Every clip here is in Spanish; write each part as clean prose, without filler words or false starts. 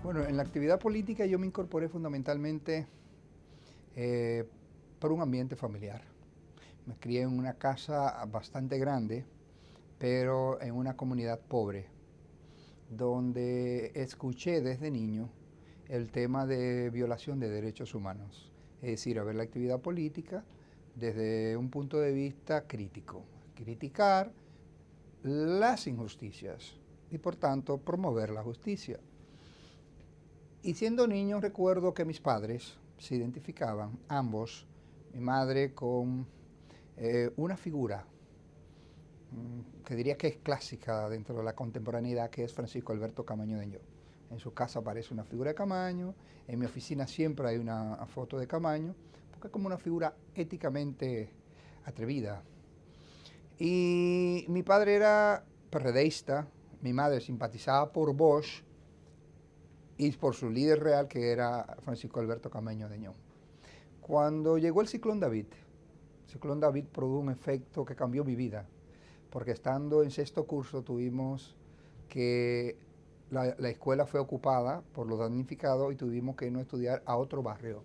Bueno, en la actividad política yo me incorporé fundamentalmente por un ambiente familiar. Me crié en una casa bastante grande, pero en una comunidad pobre, donde escuché desde niño el tema de violación de derechos humanos. Es decir, a ver la actividad política desde un punto de vista crítico. Criticar las injusticias y por tanto promover la justicia. Y siendo niño recuerdo que mis padres se identificaban, ambos, mi madre con una figura que diría que es clásica dentro de la contemporaneidad, que es Francisco Alberto Camaño Deñó. En su casa aparece una figura de Camaño, en mi oficina siempre hay una foto de Camaño, porque es como una figura éticamente atrevida. Y mi padre era perredeísta, mi madre simpatizaba por Bosch y por su líder real, que era Francisco Alberto Camaño Deñón. Cuando llegó el ciclón David produjo un efecto que cambió mi vida, porque estando en sexto curso tuvimos que la escuela fue ocupada por los damnificados y tuvimos que irnos a estudiar a otro barrio,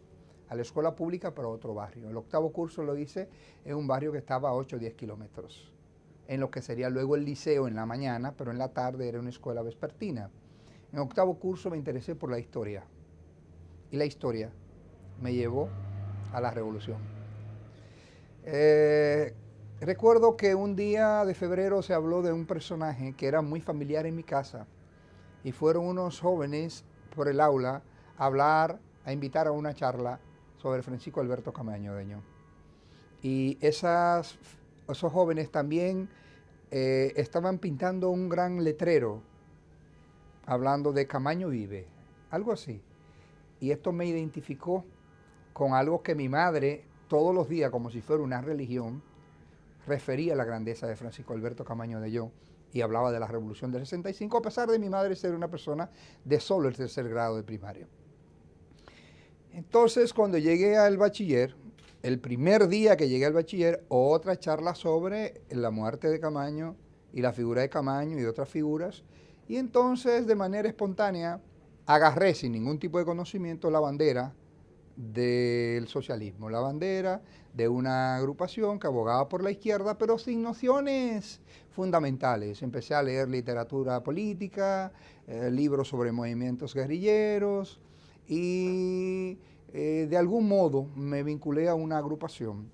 a la escuela pública, pero a otro barrio. El octavo curso lo hice en un barrio que estaba a 8 o 10 kilómetros, en lo que sería luego el liceo en la mañana, pero en la tarde era una escuela vespertina. En octavo curso me interesé por la historia, y la historia me llevó a la revolución. Recuerdo que un día de febrero se habló de un personaje que era muy familiar en mi casa, y fueron unos jóvenes por el aula a hablar, a invitar a una charla sobre Francisco Alberto Camaño Deñón. Y esos jóvenes también estaban pintando un gran letrero hablando de Camaño vive, algo así. Y esto me identificó con algo que mi madre todos los días, como si fuera una religión, refería a la grandeza de Francisco Alberto Camaño Deñón y hablaba de la Revolución del 65, a pesar de mi madre ser una persona de solo el tercer grado de primaria. Entonces, cuando llegué al bachiller, el primer día que llegué al bachiller, otra charla sobre la muerte de Camaño y la figura de Camaño y de otras figuras, y entonces, de manera espontánea, agarré sin ningún tipo de conocimiento la bandera del socialismo, la bandera de una agrupación que abogaba por la izquierda, pero sin nociones fundamentales. Empecé a leer literatura política, libros sobre movimientos guerrilleros y de algún modo me vinculé a una agrupación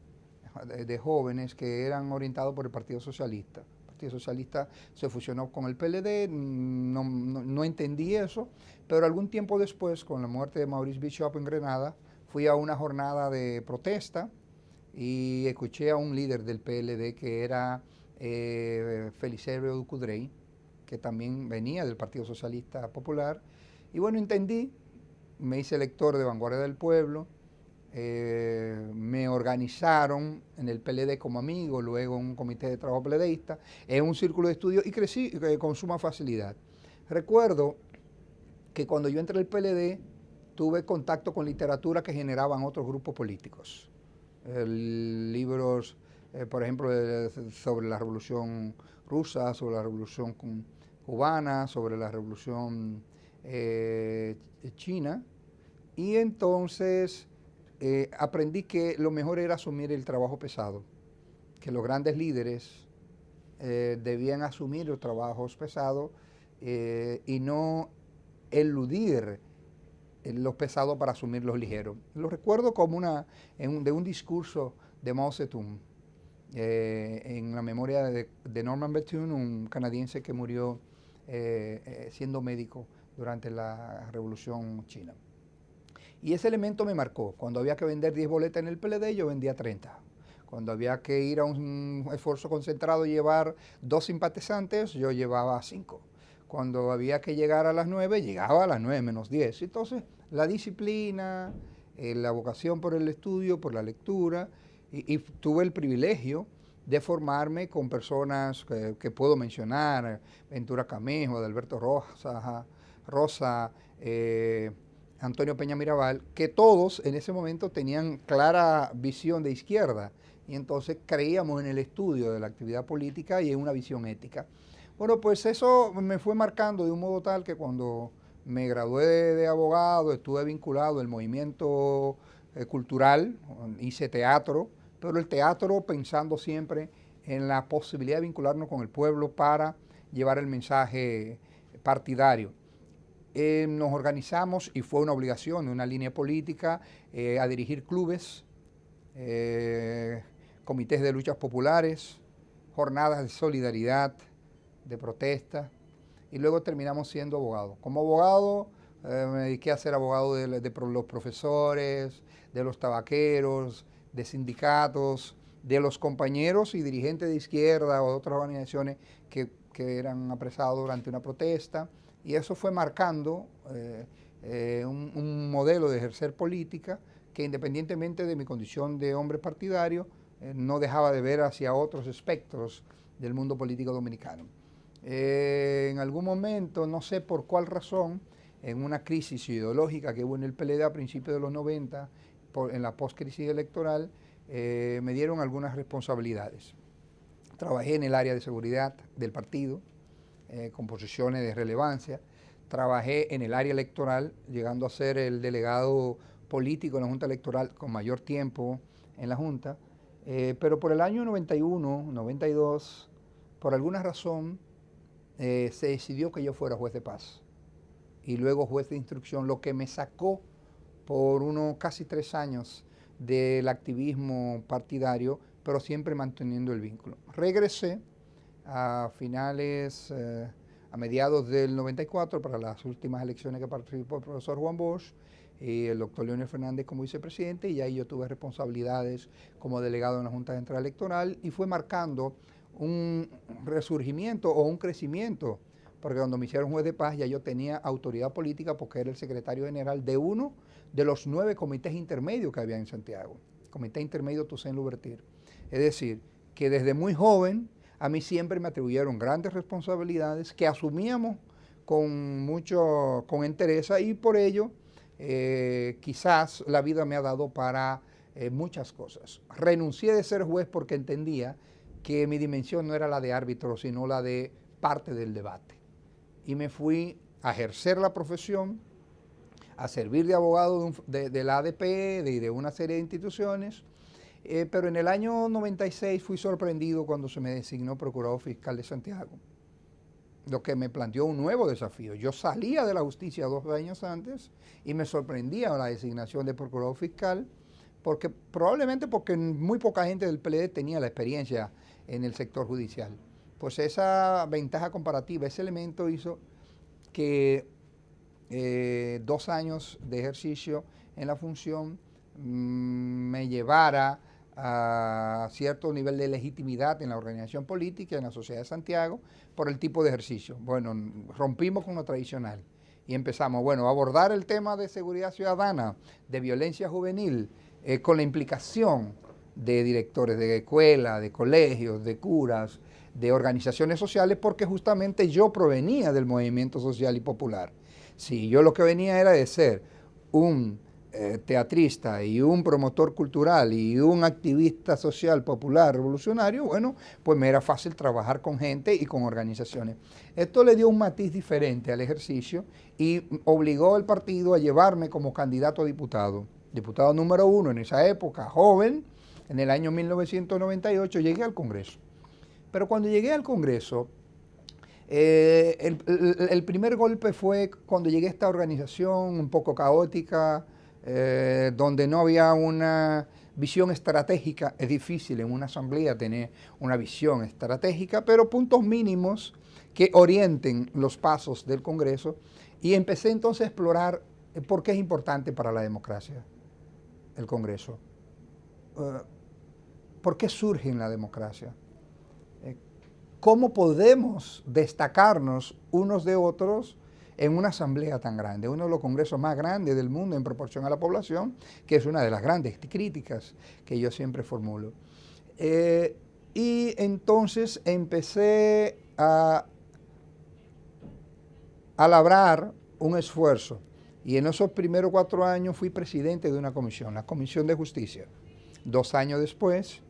de jóvenes que eran orientados por el Partido Socialista. El Partido Socialista se fusionó con el PLD, no entendí eso, pero algún tiempo después, con la muerte de Maurice Bishop en Grenada, fui a una jornada de protesta y escuché a un líder del PLD que era Felicerio Ducudrey, que también venía del Partido Socialista Popular. Y bueno, entendí, me hice lector de Vanguardia del Pueblo, me organizaron en el PLD como amigo, luego en un comité de trabajo PLDista, en un círculo de estudio y crecí con suma facilidad. Recuerdo que cuando yo entré al PLD tuve contacto con literatura que generaban otros grupos políticos. Libros, por ejemplo, sobre la Revolución Rusa, sobre la Revolución Cubana, sobre la Revolución China. Y entonces aprendí que lo mejor era asumir el trabajo pesado, que los grandes líderes debían asumir los trabajos pesados y no eludir los pesados para asumir los ligeros. Lo recuerdo como de un discurso de Mao Zedong, en la memoria de Norman Bethune, un canadiense que murió siendo médico durante la Revolución China. Y ese elemento me marcó. Cuando había que vender 10 boletas en el PLD, yo vendía 30. Cuando había que ir a un esfuerzo concentrado y llevar 2 simpatizantes, yo llevaba 5. Cuando había que llegar a las 9, llegaba a las 9 menos 10. Entonces, la disciplina, la vocación por el estudio, por la lectura, y tuve el privilegio de formarme con personas que puedo mencionar, Ventura Camejo, Adalberto Rosa, Antonio Peña Mirabal, que todos en ese momento tenían clara visión de izquierda y entonces creíamos en el estudio de la actividad política y en una visión ética. Bueno, pues eso me fue marcando de un modo tal que cuando me gradué de abogado, estuve vinculado al movimiento cultural, hice teatro, pero el teatro pensando siempre en la posibilidad de vincularnos con el pueblo para llevar el mensaje partidario. Nos organizamos y fue una obligación, una línea política, a dirigir clubes, comités de luchas populares, jornadas de solidaridad, de protesta, y luego terminamos siendo abogados. Como abogado me dediqué a ser abogado de los profesores, de los tabaqueros, de sindicatos, de los compañeros y dirigentes de izquierda o de otras organizaciones que eran apresados durante una protesta, y eso fue marcando un modelo de ejercer política que, independientemente de mi condición de hombre partidario, no dejaba de ver hacia otros espectros del mundo político dominicano. En algún momento, no sé por cuál razón, en una crisis ideológica que hubo en el PLD a principios de los 90, en la postcrisis electoral, me dieron algunas responsabilidades. Trabajé en el área de seguridad del partido, con posiciones de relevancia. Trabajé en el área electoral, llegando a ser el delegado político en la Junta Electoral con mayor tiempo en la Junta. Pero por el año 91, 92, por alguna razón, se decidió que yo fuera juez de paz y luego juez de instrucción, lo que me sacó por unos casi 3 años del activismo partidario, pero siempre manteniendo el vínculo. Regresé a mediados del 94 para las últimas elecciones que participó el profesor Juan Bosch y el doctor Leonel Fernández como vicepresidente, y ahí yo tuve responsabilidades como delegado en la Junta Central Electoral, y fue marcando un resurgimiento o un crecimiento, porque cuando me hicieron juez de paz ya yo tenía autoridad política porque era el secretario general de uno de los 9 comités intermedios que había en Santiago, Comité Intermedio Toussaint Louverture. Es decir, que desde muy joven a mí siempre me atribuyeron grandes responsabilidades que asumíamos con entereza, y por ello quizás la vida me ha dado para muchas cosas. Renuncié de ser juez porque entendía que mi dimensión no era la de árbitro, sino la de parte del debate. Y me fui a ejercer la profesión, a servir de abogado de la ADP y de una serie de instituciones, pero en el año 96 fui sorprendido cuando se me designó procurador fiscal de Santiago, lo que me planteó un nuevo desafío. Yo salía de la justicia 2 años antes y me sorprendía la designación de procurador fiscal, probablemente porque muy poca gente del PLD tenía la experiencia en el sector judicial. Pues esa ventaja comparativa, ese elemento hizo que 2 años de ejercicio en la función me llevara a cierto nivel de legitimidad en la organización política, en la sociedad de Santiago, por el tipo de ejercicio. Bueno, rompimos con lo tradicional y empezamos, a abordar el tema de seguridad ciudadana, de violencia juvenil, con la implicación de directores de escuelas, de colegios, de curas, de organizaciones sociales, porque justamente yo provenía del movimiento social y popular. Si yo lo que venía era de ser un teatrista y un promotor cultural y un activista social, popular, revolucionario, pues me era fácil trabajar con gente y con organizaciones. Esto le dio un matiz diferente al ejercicio y obligó al partido a llevarme como candidato a diputado número 1 en esa época, joven. En el año 1998 llegué al Congreso. Pero cuando llegué al Congreso, el primer golpe fue cuando llegué a esta organización un poco caótica, donde no había una visión estratégica. Es difícil en una asamblea tener una visión estratégica, pero puntos mínimos que orienten los pasos del Congreso, y empecé entonces a explorar por qué es importante para la democracia el Congreso. ¿Por qué surge en la democracia? ¿Cómo podemos destacarnos unos de otros en una asamblea tan grande, uno de los congresos más grandes del mundo en proporción a la población, que es una de las grandes críticas que yo siempre formulo? Y entonces empecé a labrar un esfuerzo, y en esos primeros 4 años fui presidente de una comisión, la Comisión de Justicia. 2 años después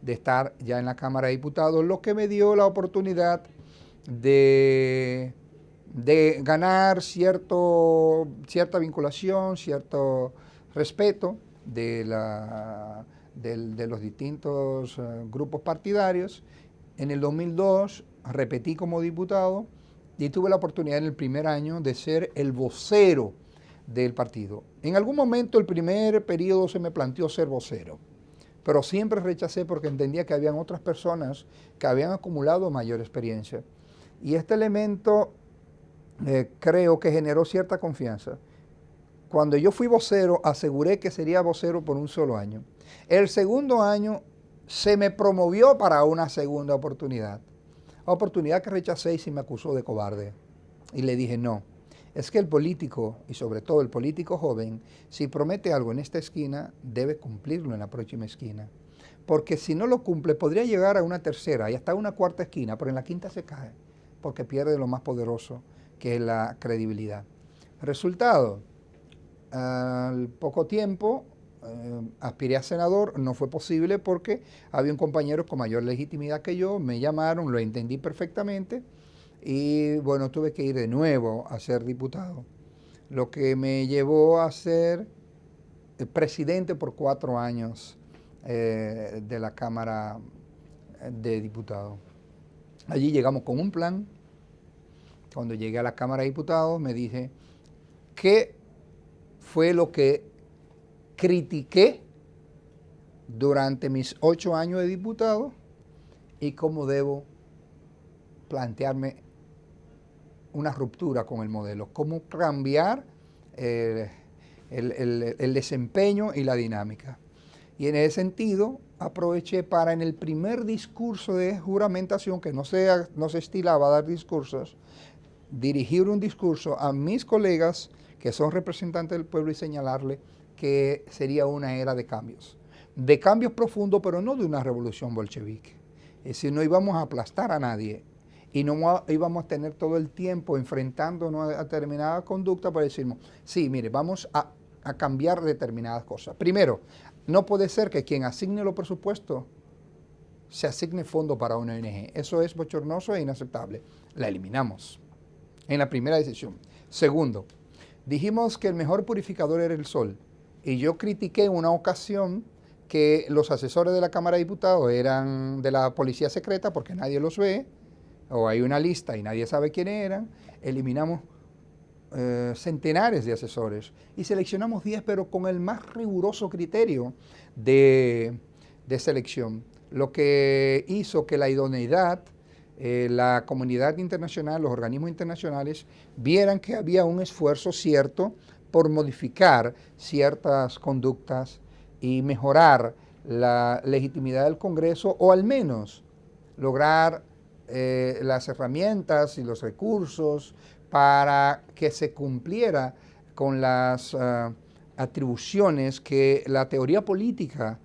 de estar ya en la Cámara de Diputados, lo que me dio la oportunidad de de ganar cierta vinculación, cierto respeto de los distintos grupos partidarios. En el 2002 repetí como diputado y tuve la oportunidad en el primer año de ser el vocero del partido. En algún momento el primer periodo se me planteó ser vocero, pero siempre rechacé porque entendía que habían otras personas que habían acumulado mayor experiencia. Y este elemento creo que generó cierta confianza. Cuando yo fui vocero, aseguré que sería vocero por un solo año. El segundo año se me promovió para una segunda oportunidad que rechacé y se me acusó de cobarde. Y le dije, no, es que el político, y sobre todo el político joven, si promete algo en esta esquina, debe cumplirlo en la próxima esquina. Porque si no lo cumple, podría llegar a una tercera y hasta una cuarta esquina, pero en la quinta se cae, porque pierde lo más poderoso, que es la credibilidad. Resultado, al poco tiempo aspiré a senador, no fue posible porque había un compañero con mayor legitimidad que yo, me llamaron, lo entendí perfectamente y bueno, tuve que ir de nuevo a ser diputado, lo que me llevó a ser presidente por 4 años de la Cámara de Diputados. Allí llegamos con un plan. Cuando llegué a la Cámara de Diputados me dije, ¿qué fue lo que critiqué durante mis 8 años de diputado y cómo debo plantearme una ruptura con el modelo? ¿Cómo cambiar el desempeño y la dinámica? Y en ese sentido aproveché para en el primer discurso de juramentación, que no se estilaba dar discursos, dirigir un discurso a mis colegas que son representantes del pueblo y señalarle que sería una era de cambios profundos, pero no de una revolución bolchevique. Es decir, no íbamos a aplastar a nadie y no íbamos a tener todo el tiempo enfrentándonos a determinadas conductas para decirnos, sí, mire, vamos a cambiar determinadas cosas. Primero, no puede ser que quien asigne los presupuestos se asigne fondo para una ONG. Eso es bochornoso e inaceptable. La eliminamos en la primera decisión. Segundo, dijimos que el mejor purificador era el sol. Y yo critiqué en una ocasión que los asesores de la Cámara de Diputados eran de la policía secreta porque nadie los ve, o hay una lista y nadie sabe quiénes eran. Eliminamos centenares de asesores y seleccionamos 10, pero con el más riguroso criterio de selección, lo que hizo que la idoneidad, la comunidad internacional, los organismos internacionales, vieran que había un esfuerzo cierto por modificar ciertas conductas y mejorar la legitimidad del Congreso, o al menos lograr las herramientas y los recursos para que se cumpliera con las atribuciones que la teoría política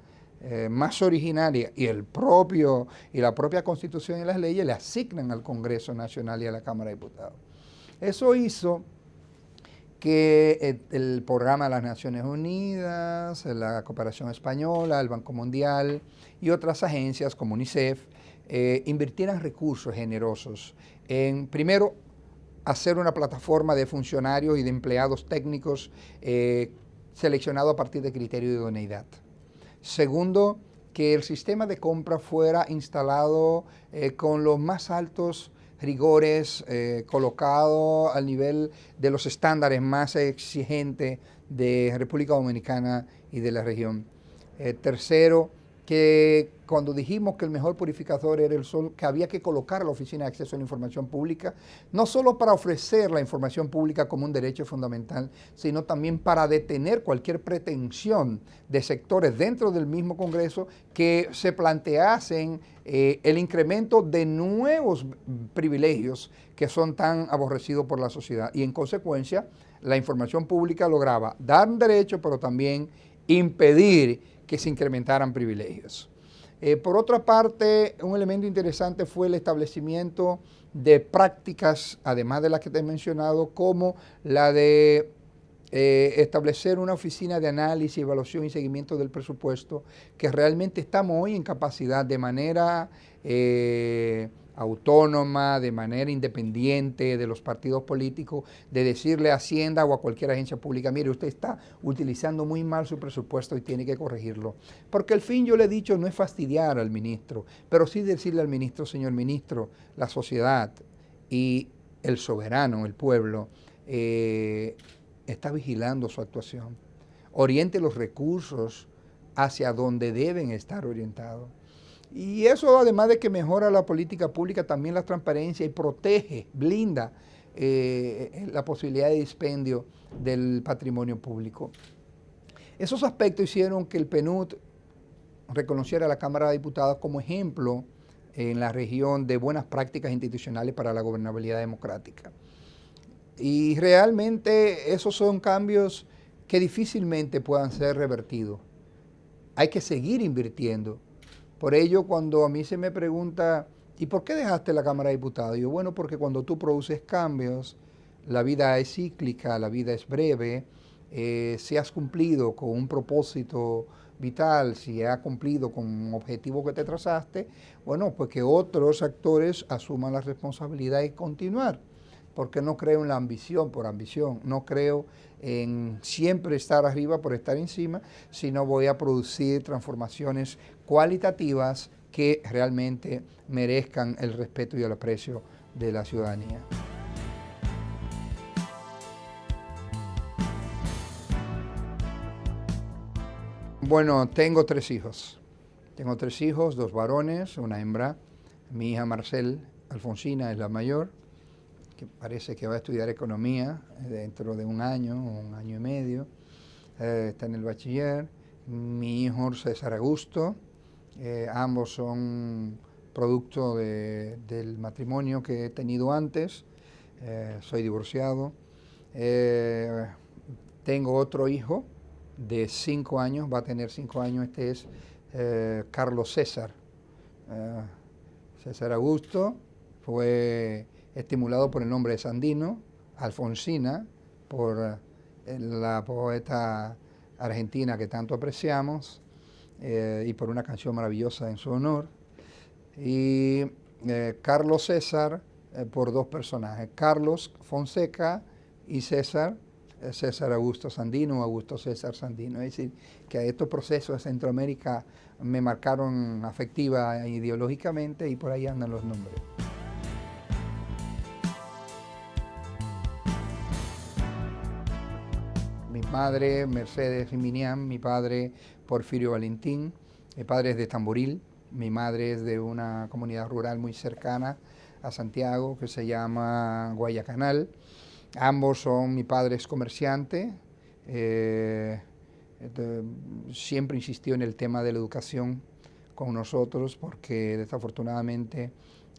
más originaria y la propia Constitución y las leyes le asignan al Congreso Nacional y a la Cámara de Diputados. Eso hizo que el programa de las Naciones Unidas, la Cooperación Española, el Banco Mundial y otras agencias como UNICEF invirtieran recursos generosos en, primero, hacer una plataforma de funcionarios y de empleados técnicos seleccionados a partir de criterio de idoneidad. Segundo, que el sistema de compra fuera instalado con los más altos rigores, colocado al nivel de los estándares más exigentes de República Dominicana y de la región. Tercero, que cuando dijimos que el mejor purificador era el sol, que había que colocar a la Oficina de Acceso a la Información Pública, no solo para ofrecer la información pública como un derecho fundamental, sino también para detener cualquier pretensión de sectores dentro del mismo Congreso que se planteasen el incremento de nuevos privilegios que son tan aborrecidos por la sociedad. Y en consecuencia, la información pública lograba dar un derecho, pero también impedir que se incrementaran privilegios. Por otra parte, un elemento interesante fue el establecimiento de prácticas, además de las que te he mencionado, como la de establecer una oficina de análisis, evaluación y seguimiento del presupuesto, que realmente estamos hoy en capacidad de manera autónoma, de manera independiente de los partidos políticos, de decirle a Hacienda o a cualquier agencia pública, mire, usted está utilizando muy mal su presupuesto y tiene que corregirlo. Porque el fin, yo le he dicho, no es fastidiar al ministro, pero sí decirle al ministro, señor ministro, la sociedad y el soberano, el pueblo, está vigilando su actuación. Oriente los recursos hacia donde deben estar orientados. Y eso, además de que mejora la política pública, también la transparencia y protege, blinda la posibilidad de dispendio del patrimonio público. Esos aspectos hicieron que el PNUD reconociera a la Cámara de Diputados como ejemplo en la región de buenas prácticas institucionales para la gobernabilidad democrática. Y realmente esos son cambios que difícilmente puedan ser revertidos. Hay que seguir invirtiendo. Por ello, cuando a mí se me pregunta, ¿y por qué dejaste la Cámara de Diputados? Yo, bueno, porque cuando tú produces cambios, la vida es cíclica, la vida es breve, si has cumplido con un propósito vital, si has cumplido con un objetivo que te trazaste, bueno, pues que otros actores asuman la responsabilidad y continuar. Porque no creo en la ambición por ambición, no creo en siempre estar arriba por estar encima, sino voy a producir transformaciones cualitativas que realmente merezcan el respeto y el aprecio de la ciudadanía. Bueno, tengo tres hijos. Tengo tres hijos, dos varones, una hembra. Mi hija Marcel Alfonsina es la mayor, que parece que va a estudiar economía dentro de un año y medio. Está en el bachiller. Mi hijo César Augusto. Ambos son producto del matrimonio que he tenido antes. Soy divorciado. Tengo otro hijo de 5 años, va a tener 5 años, este es Carlos César. César Augusto fue estimulado por el nombre de Sandino, Alfonsina, por la poeta argentina que tanto apreciamos, y por una canción maravillosa en su honor. Y Carlos César por dos personajes, Carlos Fonseca y César, César Augusto Sandino, Augusto César Sandino. Es decir, que estos procesos de Centroamérica me marcaron afectiva e ideológicamente y por ahí andan los nombres. Mi madre, Mercedes Jiminián, mi padre, Porfirio Valentín. Mi padre es de Tamboril, mi madre es de una comunidad rural muy cercana a Santiago que se llama Guayacanal. Ambos son, mi padre es comerciante, siempre insistió en el tema de la educación con nosotros porque desafortunadamente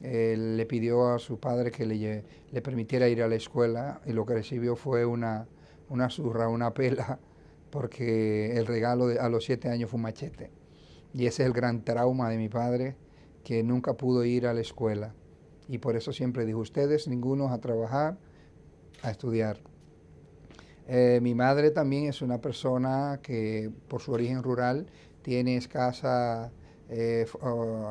le pidió a su padre que le permitiera ir a la escuela y lo que recibió fue una zurra, una pela, porque el regalo a los 7 años fue un machete. Y ese es el gran trauma de mi padre, que nunca pudo ir a la escuela. Y por eso siempre dijo, ustedes ninguno a trabajar, a estudiar. Mi madre también es una persona que por su origen rural tiene escasa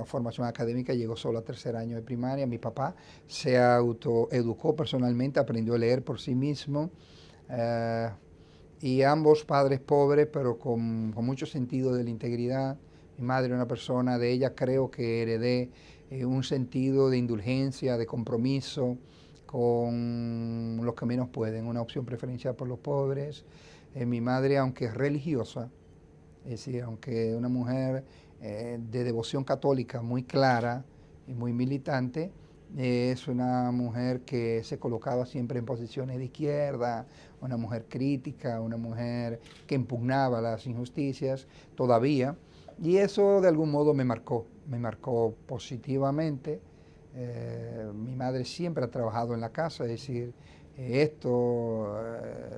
formación académica, llegó solo a tercer año de primaria. Mi papá se autoeducó personalmente, aprendió a leer por sí mismo. Y ambos padres pobres, pero con mucho sentido de la integridad. Mi madre una persona, de ella creo que heredé un sentido de indulgencia, de compromiso con los que menos pueden, una opción preferencial por los pobres. Mi madre, aunque es religiosa, es decir, aunque una mujer de devoción católica muy clara y muy militante, es una mujer que se colocaba siempre en posiciones de izquierda, una mujer crítica, una mujer que impugnaba las injusticias todavía, y eso de algún modo me marcó positivamente. Mi madre siempre ha trabajado en la casa, es decir,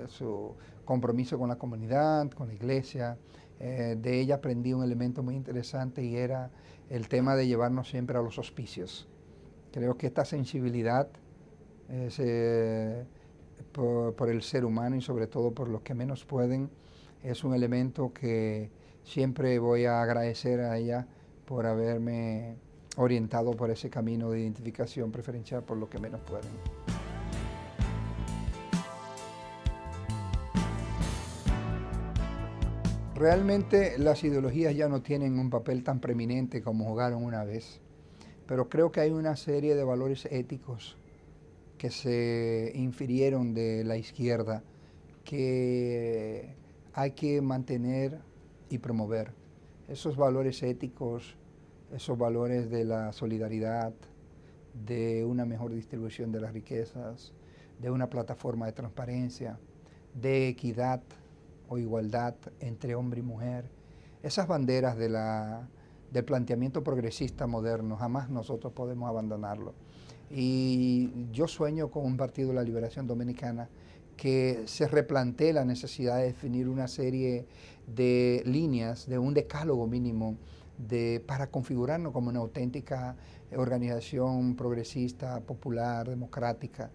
su compromiso con la comunidad, con la iglesia. De ella aprendí un elemento muy interesante y era el tema de llevarnos siempre a los hospicios. Creo que esta sensibilidad por el ser humano y sobre todo por los que menos pueden es un elemento que siempre voy a agradecer a ella por haberme orientado por ese camino de identificación preferencial por lo que menos pueden. Realmente las ideologías ya no tienen un papel tan preeminente como jugaron una vez, pero creo que hay una serie de valores éticos que se infirieron de la izquierda que hay que mantener y promover. Esos valores éticos, esos valores de la solidaridad, de una mejor distribución de las riquezas, de una plataforma de transparencia, de equidad o igualdad entre hombre y mujer. Esas banderas del planteamiento progresista moderno, jamás nosotros podemos abandonarlo. Y yo sueño con un Partido de la Liberación Dominicana que se replantee la necesidad de definir una serie de líneas, de un decálogo mínimo para configurarnos como una auténtica organización progresista, popular, democrática,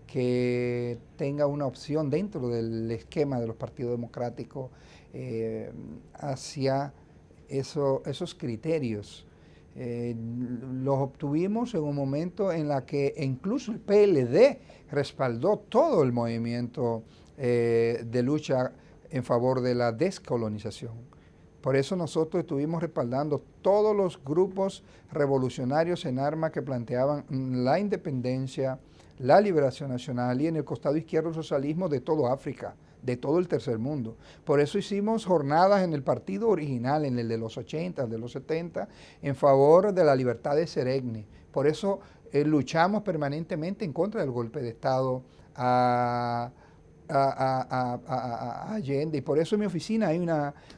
que tenga una opción dentro del esquema de los partidos democráticos hacia esos criterios. Los obtuvimos en un momento en la que incluso el PLD respaldó todo el movimiento de lucha en favor de la descolonización. Por eso nosotros estuvimos respaldando todos los grupos revolucionarios en armas que planteaban la independencia, la liberación nacional y en el costado izquierdo el socialismo de toda África, de todo el tercer mundo. Por eso hicimos jornadas en el partido original, en el de los 80, de los 70, en favor de la libertad de Seregni. Por eso luchamos permanentemente en contra del golpe de Estado a Allende, y por eso en mi oficina hay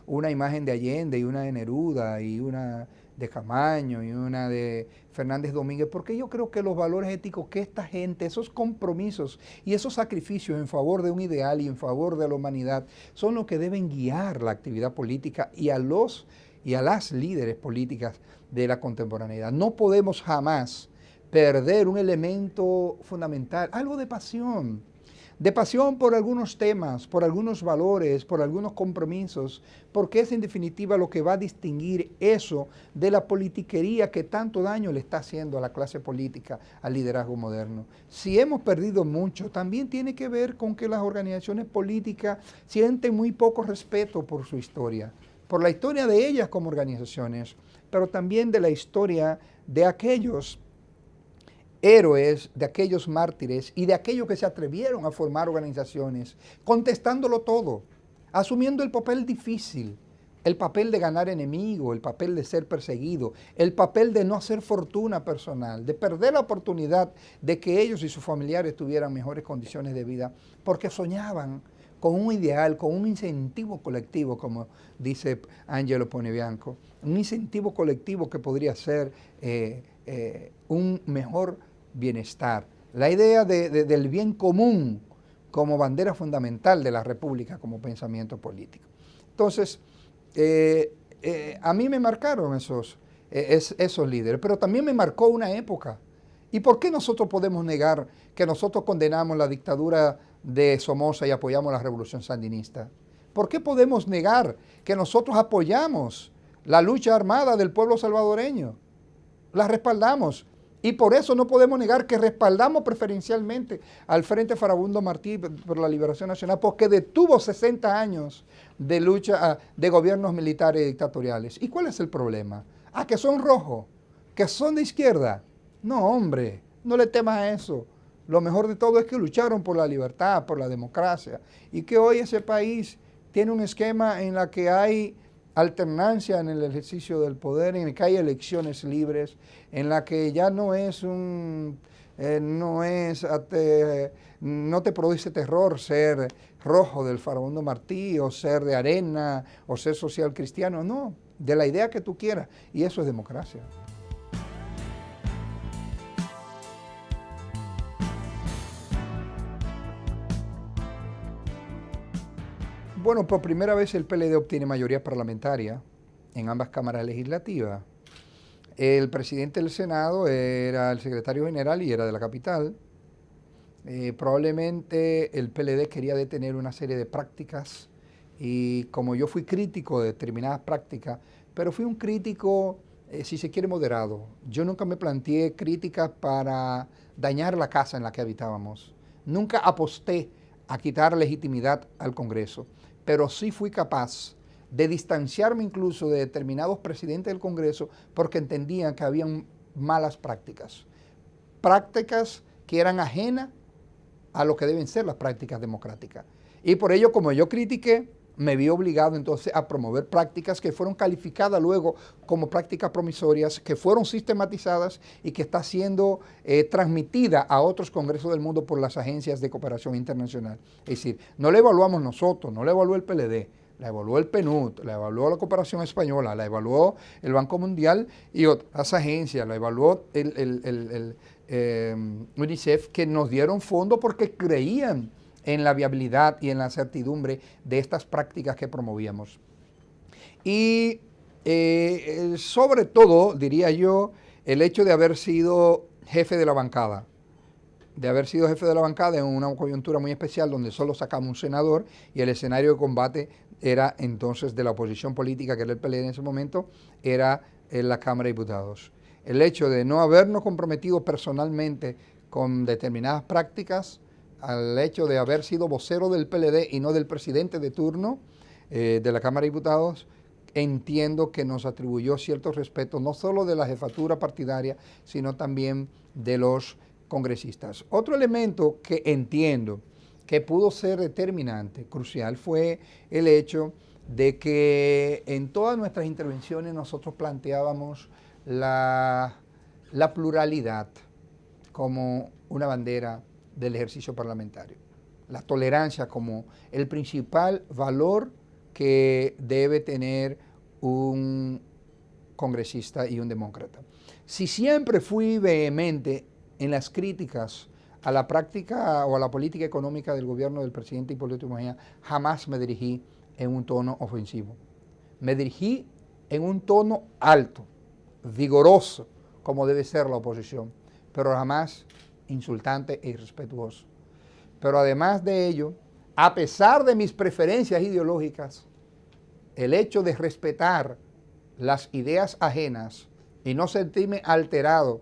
una imagen de Allende y una de Neruda y una de Camaño y una de Fernández Domínguez, porque yo creo que los valores éticos que esta gente, esos compromisos y esos sacrificios en favor de un ideal y en favor de la humanidad, son los que deben guiar la actividad política y a las líderes políticas de la contemporaneidad. No podemos jamás perder un elemento fundamental, algo de pasión por algunos temas, por algunos valores, por algunos compromisos, porque es en definitiva lo que va a distinguir eso de la politiquería que tanto daño le está haciendo a la clase política, al liderazgo moderno. Si hemos perdido mucho, también tiene que ver con que las organizaciones políticas sienten muy poco respeto por su historia, por la historia de ellas como organizaciones, pero también de la historia de aquellos héroes, de aquellos mártires y de aquellos que se atrevieron a formar organizaciones, contestándolo todo, asumiendo el papel difícil, el papel de ganar enemigo, el papel de ser perseguido, el papel de no hacer fortuna personal, de perder la oportunidad de que ellos y sus familiares tuvieran mejores condiciones de vida, porque soñaban con un ideal, con un incentivo colectivo, como dice Angelo Ponebianco, un incentivo colectivo que podría ser un mejor bienestar, la idea del bien común como bandera fundamental de la República como pensamiento político. Entonces, a mí me marcaron esos líderes, pero también me marcó una época. ¿Y por qué nosotros podemos negar que nosotros condenamos la dictadura de Somoza y apoyamos la revolución sandinista? ¿Por qué podemos negar que nosotros apoyamos la lucha armada del pueblo salvadoreño? La respaldamos. Y por eso no podemos negar que respaldamos preferencialmente al Frente Farabundo Martí por la Liberación Nacional, porque detuvo 60 años de lucha de gobiernos militares y dictatoriales. ¿Y cuál es el problema? Ah, que son rojos, que son de izquierda. No, hombre, no le temas a eso. Lo mejor de todo es que lucharon por la libertad, por la democracia, y que hoy ese país tiene un esquema en la que hay alternancia en el ejercicio del poder, en el que hay elecciones libres, en la que ya no te produce terror ser rojo del Farabundo Martí, o ser de Arena, o ser social cristiano, no, de la idea que tú quieras, y eso es democracia. Bueno, por primera vez el PLD obtiene mayoría parlamentaria en ambas cámaras legislativas. El presidente del Senado era el secretario general y era de la capital. Probablemente el PLD quería detener una serie de prácticas y como yo fui crítico de determinadas prácticas, pero fui un crítico si se quiere, moderado. Yo nunca me planteé críticas para dañar la casa en la que habitábamos. Nunca aposté a quitar legitimidad al Congreso, pero sí fui capaz de distanciarme incluso de determinados presidentes del Congreso porque entendían que habían malas prácticas. Prácticas que eran ajenas a lo que deben ser las prácticas democráticas. Y por ello, como yo critiqué, me vi obligado entonces a promover prácticas que fueron calificadas luego como prácticas promisorias, que fueron sistematizadas y que está siendo transmitida a otros congresos del mundo por las agencias de cooperación internacional. Es decir, no la evaluamos nosotros, no la evaluó el PLD, la evaluó el PNUD, la evaluó la Cooperación Española, la evaluó el Banco Mundial y otras agencias, la evaluó el UNICEF, que nos dieron fondos porque creían en la viabilidad y en la certidumbre de estas prácticas que promovíamos. Y sobre todo, diría yo, el hecho de haber sido jefe de la bancada. En una coyuntura muy especial donde solo sacamos un senador y el escenario de combate era entonces de la oposición política, que era el PLD en ese momento, era en la Cámara de Diputados. El hecho de no habernos comprometido personalmente con determinadas prácticas, al hecho de haber sido vocero del PLD y no del presidente de turno de la Cámara de Diputados, entiendo que nos atribuyó cierto respeto, no solo de la jefatura partidaria, sino también de los congresistas. Otro elemento que entiendo que pudo ser determinante, crucial, fue el hecho de que en todas nuestras intervenciones nosotros planteábamos la pluralidad como una bandera del ejercicio parlamentario. La tolerancia como el principal valor que debe tener un congresista y un demócrata. Si siempre fui vehemente en las críticas a la práctica o a la política económica del gobierno del presidente Hipólito Mejía, jamás me dirigí en un tono ofensivo. Me dirigí en un tono alto, vigoroso, como debe ser la oposición, pero jamás insultante e irrespetuoso. Pero además de ello, a pesar de mis preferencias ideológicas, el hecho de respetar las ideas ajenas y no sentirme alterado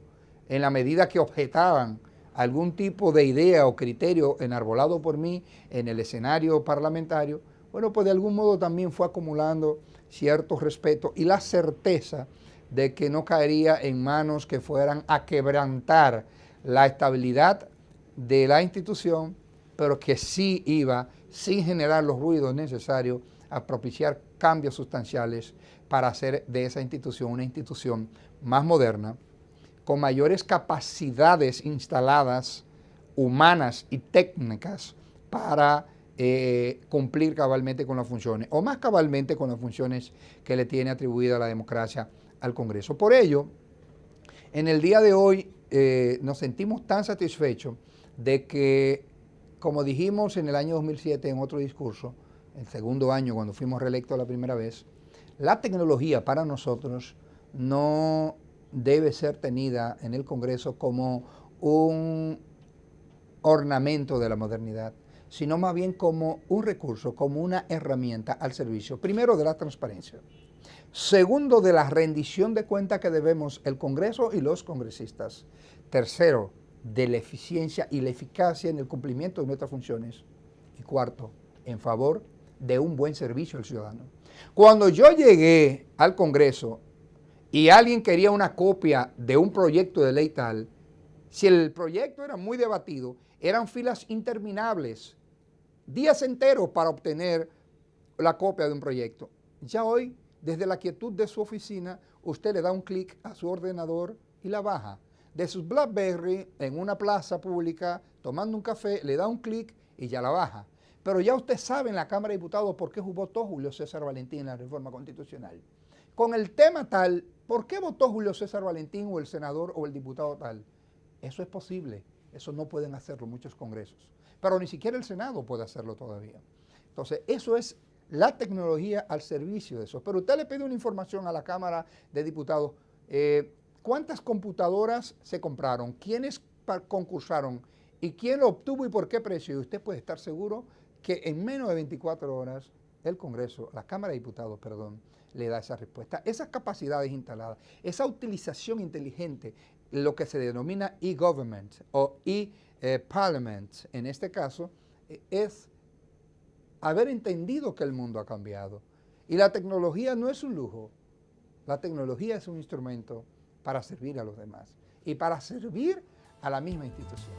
en la medida que objetaban algún tipo de idea o criterio enarbolado por mí en el escenario parlamentario, bueno, pues de algún modo también fue acumulando cierto respeto y la certeza de que no caería en manos que fueran a quebrantar la estabilidad de la institución, pero que sí iba, sin generar los ruidos necesarios, a propiciar cambios sustanciales para hacer de esa institución una institución más moderna, con mayores capacidades instaladas, humanas y técnicas, para cumplir cabalmente con las funciones, o más cabalmente con las funciones que le tiene atribuida la democracia al Congreso. Por ello, en el día de hoy nos sentimos tan satisfechos de que, como dijimos en el año 2007 en otro discurso, el segundo año cuando fuimos reelectos la primera vez, la tecnología para nosotros no debe ser tenida en el Congreso como un ornamento de la modernidad, sino más bien como un recurso, como una herramienta al servicio, primero, de la transparencia, segundo, de la rendición de cuentas que debemos el Congreso y los congresistas, tercero, de la eficiencia y la eficacia en el cumplimiento de nuestras funciones, y cuarto, en favor de un buen servicio al ciudadano. Cuando yo llegué al Congreso y alguien quería una copia de un proyecto de ley tal, si el proyecto era muy debatido, eran filas interminables, días enteros para obtener la copia de un proyecto. Ya hoy, desde la quietud de su oficina, usted le da un clic a su ordenador y la baja. De sus BlackBerry, en una plaza pública, tomando un café, le da un clic y ya la baja. Pero ya usted sabe en la Cámara de Diputados por qué votó Julio César Valentín en la reforma constitucional. Con el tema tal, ¿por qué votó Julio César Valentín o el senador o el diputado tal? Eso es posible, eso no pueden hacerlo muchos congresos, pero ni siquiera el Senado puede hacerlo todavía. Entonces, eso es la tecnología al servicio de eso. Pero usted le pide una información a la Cámara de Diputados, ¿cuántas computadoras se compraron? ¿Quiénes concursaron? ¿Y quién lo obtuvo y por qué precio? Y usted puede estar seguro que en menos de 24 horas el Congreso, la Cámara de Diputados, perdón, le da esa respuesta. Esas capacidades instaladas, esa utilización inteligente, lo que se denomina e-government o e-parliament, en este caso, es haber entendido que el mundo ha cambiado. Y la tecnología no es un lujo, la tecnología es un instrumento para servir a los demás y para servir a la misma institución.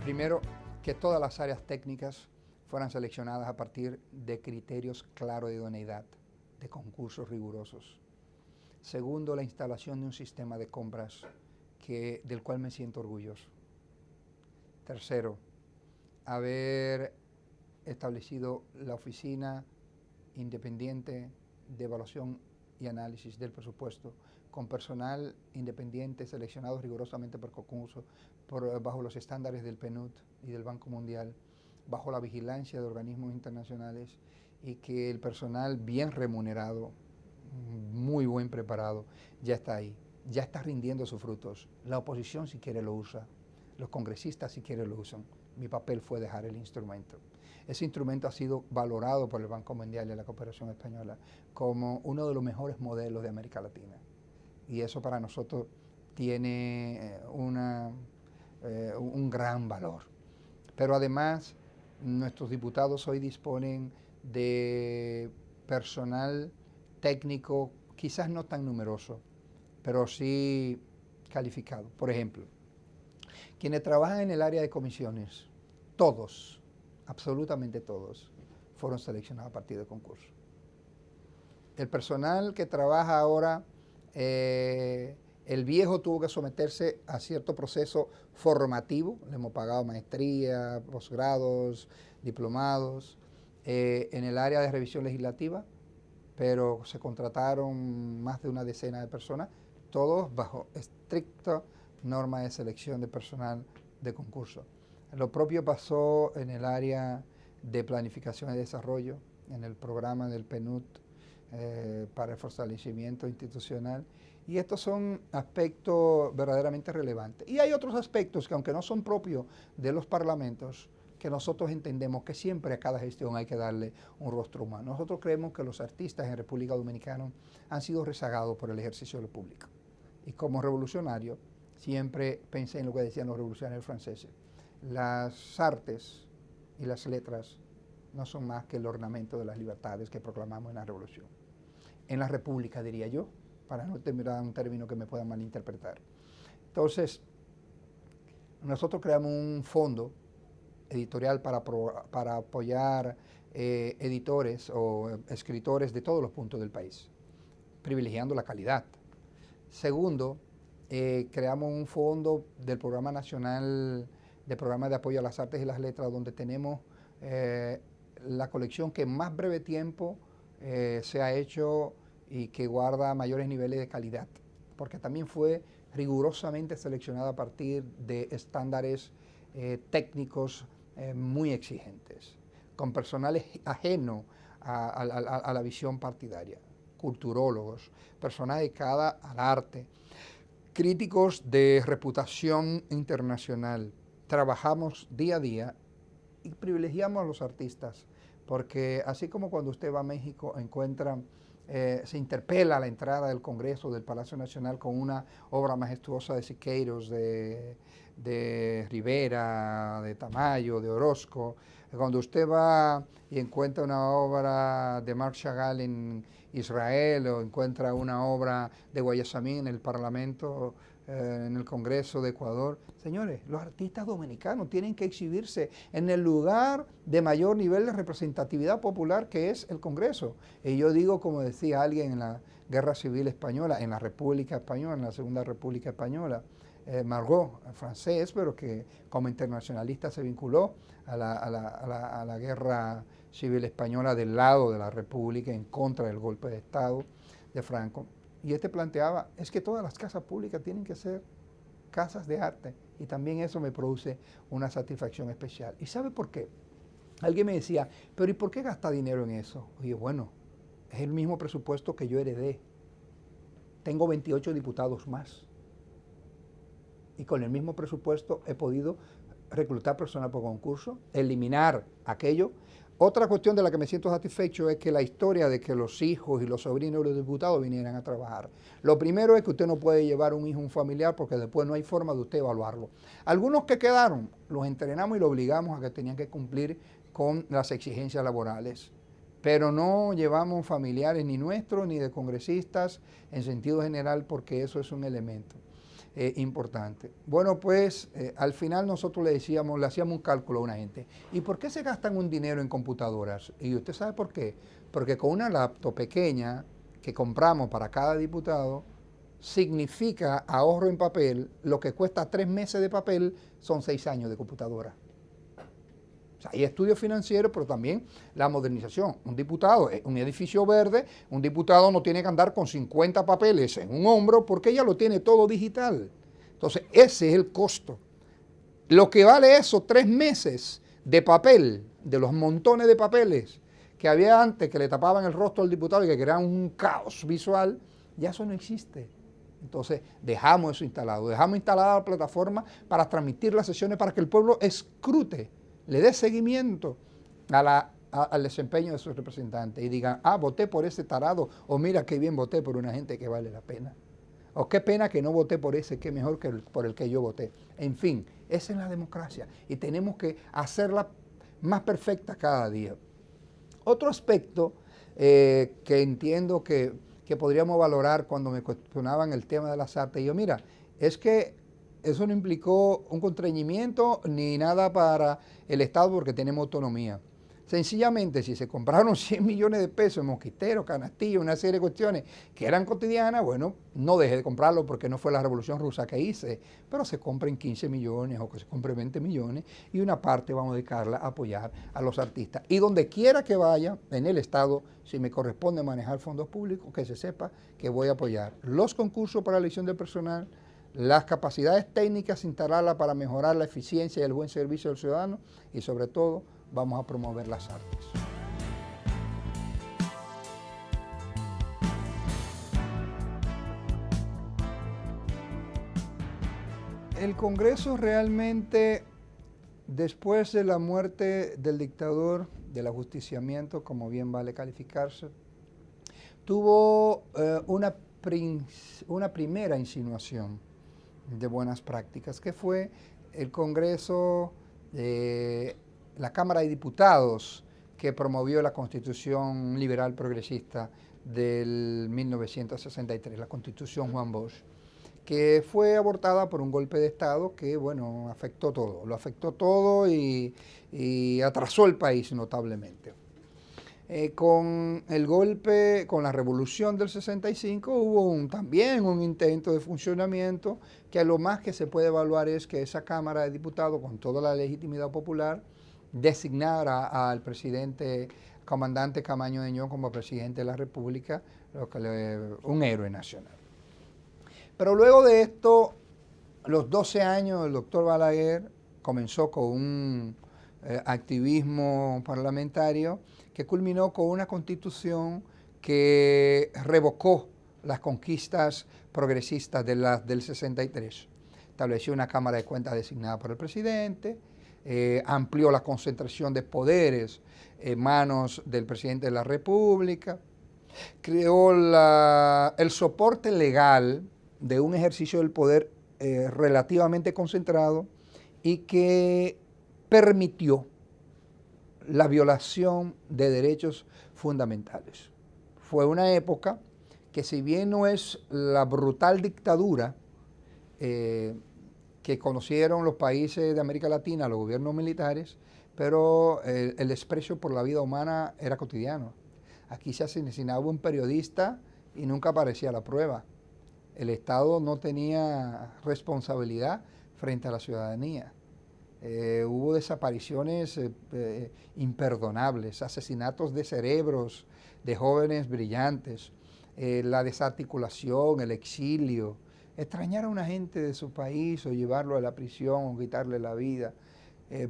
Primero, que todas las áreas técnicas fueran seleccionadas a partir de criterios claros de idoneidad, de concursos rigurosos. Segundo, la instalación de un sistema de compras del cual me siento orgulloso. Tercero, haber establecido la Oficina Independiente de Evaluación y Análisis del Presupuesto, con personal independiente seleccionado rigurosamente por concurso, bajo los estándares del PNUD y del Banco Mundial, bajo la vigilancia de organismos internacionales, y que el personal bien remunerado, muy buen preparado, ya está ahí, ya está rindiendo sus frutos. La oposición si quiere lo usa, los congresistas si quieren lo usan. Mi papel fue dejar el instrumento. Ese instrumento ha sido valorado por el Banco Mundial y la Cooperación Española como uno de los mejores modelos de América Latina. Y eso para nosotros tiene un gran valor. Pero además, nuestros diputados hoy disponen de personal técnico, quizás no tan numeroso, pero sí calificado. Por ejemplo, quienes trabajan en el área de comisiones, todos, absolutamente todos, fueron seleccionados a partir de concurso. El personal que trabaja ahora, el viejo tuvo que someterse a cierto proceso formativo, le hemos pagado maestría, posgrados, diplomados, en el área de revisión legislativa, pero se contrataron más de una decena de personas, todos bajo estricta norma de selección de personal de concurso. Lo propio pasó en el área de planificación y desarrollo, en el programa del PNUD para el fortalecimiento institucional. Y estos son aspectos verdaderamente relevantes. Y hay otros aspectos que, aunque no son propios de los parlamentos, que nosotros entendemos que siempre a cada gestión hay que darle un rostro humano. Nosotros creemos que los artistas en República Dominicana han sido rezagados por el ejercicio de lo público. Y como revolucionario, siempre pensé en lo que decían los revolucionarios franceses. Las artes y las letras no son más que el ornamento de las libertades que proclamamos en la revolución. En la república, diría yo, para no terminar un término que me pueda malinterpretar. Entonces, nosotros creamos un fondo editorial para apoyar editores o escritores de todos los puntos del país, privilegiando la calidad. Segundo, creamos un fondo del Programa Nacional de Programas de Apoyo a las Artes y las Letras, donde tenemos la colección que en más breve tiempo se ha hecho y que guarda mayores niveles de calidad, porque también fue rigurosamente seleccionada a partir de estándares técnicos muy exigentes, con personal ajeno a la visión partidaria, culturólogos, personas dedicadas al arte, críticos de reputación internacional. Trabajamos día a día y privilegiamos a los artistas, porque así como cuando usted va a México encuentra, se interpela a la entrada del Congreso, del Palacio Nacional, con una obra majestuosa de Siqueiros, de Rivera, de Tamayo, de Orozco. Cuando usted va y encuentra una obra de Marc Chagall en Israel, o encuentra una obra de Guayasamín en el Parlamento, en el Congreso de Ecuador. Señores, los artistas dominicanos tienen que exhibirse en el lugar de mayor nivel de representatividad popular, que es el Congreso. Y yo digo, como decía alguien en la Guerra Civil Española, en la República Española, en la Segunda República Española, Margot, francés, pero que como internacionalista se vinculó a la Guerra Civil Española del lado de la República en contra del golpe de Estado de Franco. Y este planteaba, es que todas las casas públicas tienen que ser casas de arte, y también eso me produce una satisfacción especial. ¿Y sabe por qué? Alguien me decía, pero ¿y por qué gasta dinero en eso? Oye, bueno, es el mismo presupuesto que yo heredé. Tengo 28 diputados más. y con el mismo presupuesto he podido reclutar personal por concurso, eliminar aquello. Otra cuestión de la que me siento satisfecho es que la historia de que los hijos y los sobrinos de los diputados vinieran a trabajar. Lo primero es que usted no puede llevar un hijo, un familiar, porque después no hay forma de usted evaluarlo. Algunos que quedaron, los entrenamos y los obligamos a que tenían que cumplir con las exigencias laborales. Pero no llevamos familiares ni nuestros ni de congresistas en sentido general, porque eso es un elemento importante. Bueno, pues al final nosotros le hacíamos un cálculo a una gente. ¿Y por qué se gastan un dinero en computadoras? Y usted sabe por qué. Porque con una laptop pequeña que compramos para cada diputado, significa ahorro en papel. Lo que cuesta 3 meses de papel son 6 años de computadora. O sea, hay estudios financieros, pero también la modernización. Un diputado es un edificio verde, un diputado no tiene que andar con 50 papeles en un hombro porque ya lo tiene todo digital. Entonces, ese es el costo. Lo que vale esos 3 meses de papel, de los montones de papeles que había antes que le tapaban el rostro al diputado y que creaban un caos visual, ya eso no existe. Entonces, dejamos eso instalado. Dejamos instalada la plataforma para transmitir las sesiones para que el pueblo escrute, le dé seguimiento al desempeño de sus representantes y digan, ah, voté por ese tarado, o mira qué bien voté por una gente que vale la pena, o qué pena que no voté por ese, que mejor que por el que yo voté. En fin, esa es la democracia y tenemos que hacerla más perfecta cada día. Otro aspecto que entiendo que podríamos valorar cuando me cuestionaban el tema de las artes, yo mira, es que eso no implicó un constreñimiento ni nada para el Estado porque tenemos autonomía. Sencillamente, si se compraron 100 millones de pesos en mosquiteros, canastillos, una serie de cuestiones que eran cotidianas, bueno, no dejé de comprarlo porque no fue la Revolución Rusa que hice, pero se compren 15 millones o que se compren 20 millones y una parte vamos a dedicarla a apoyar a los artistas. Y donde quiera que vaya, en el Estado, si me corresponde manejar fondos públicos, que se sepa que voy a apoyar los concursos para la elección del personal, las capacidades técnicas, instalarlas para mejorar la eficiencia y el buen servicio del ciudadano y sobre todo vamos a promover las artes. El Congreso realmente, después de la muerte del dictador, del ajusticiamiento, como bien vale calificarse, tuvo una primera insinuación de buenas prácticas, que fue el Congreso, la Cámara de Diputados, que promovió la Constitución Liberal Progresista del 1963, la Constitución Juan Bosch, que fue abortada por un golpe de Estado que, bueno, afectó todo, lo afectó todo y atrasó el país notablemente. Con el golpe, con la revolución del 65 hubo también un intento de funcionamiento que a lo más que se puede evaluar es que esa Cámara de Diputados, con toda la legitimidad popular, designara al presidente, comandante Camaño de Ñón como presidente de la República, un héroe nacional. Pero luego de esto, los 12 años del doctor Balaguer comenzó con un activismo parlamentario que culminó con una constitución que revocó las conquistas progresistas del 63. Estableció una Cámara de Cuentas designada por el presidente, amplió la concentración de poderes en manos del presidente de la República, creó el soporte legal de un ejercicio del poder relativamente concentrado y que permitió la violación de derechos fundamentales. Fue una época que, si bien no es la brutal dictadura que conocieron los países de América Latina, los gobiernos militares, pero el desprecio por la vida humana era cotidiano. Aquí se asesinaba un periodista y nunca aparecía la prueba. El Estado no tenía responsabilidad frente a la ciudadanía. Hubo desapariciones imperdonables, asesinatos de cerebros de jóvenes brillantes, la desarticulación, el exilio, extrañar a una gente de su país o llevarlo a la prisión o quitarle la vida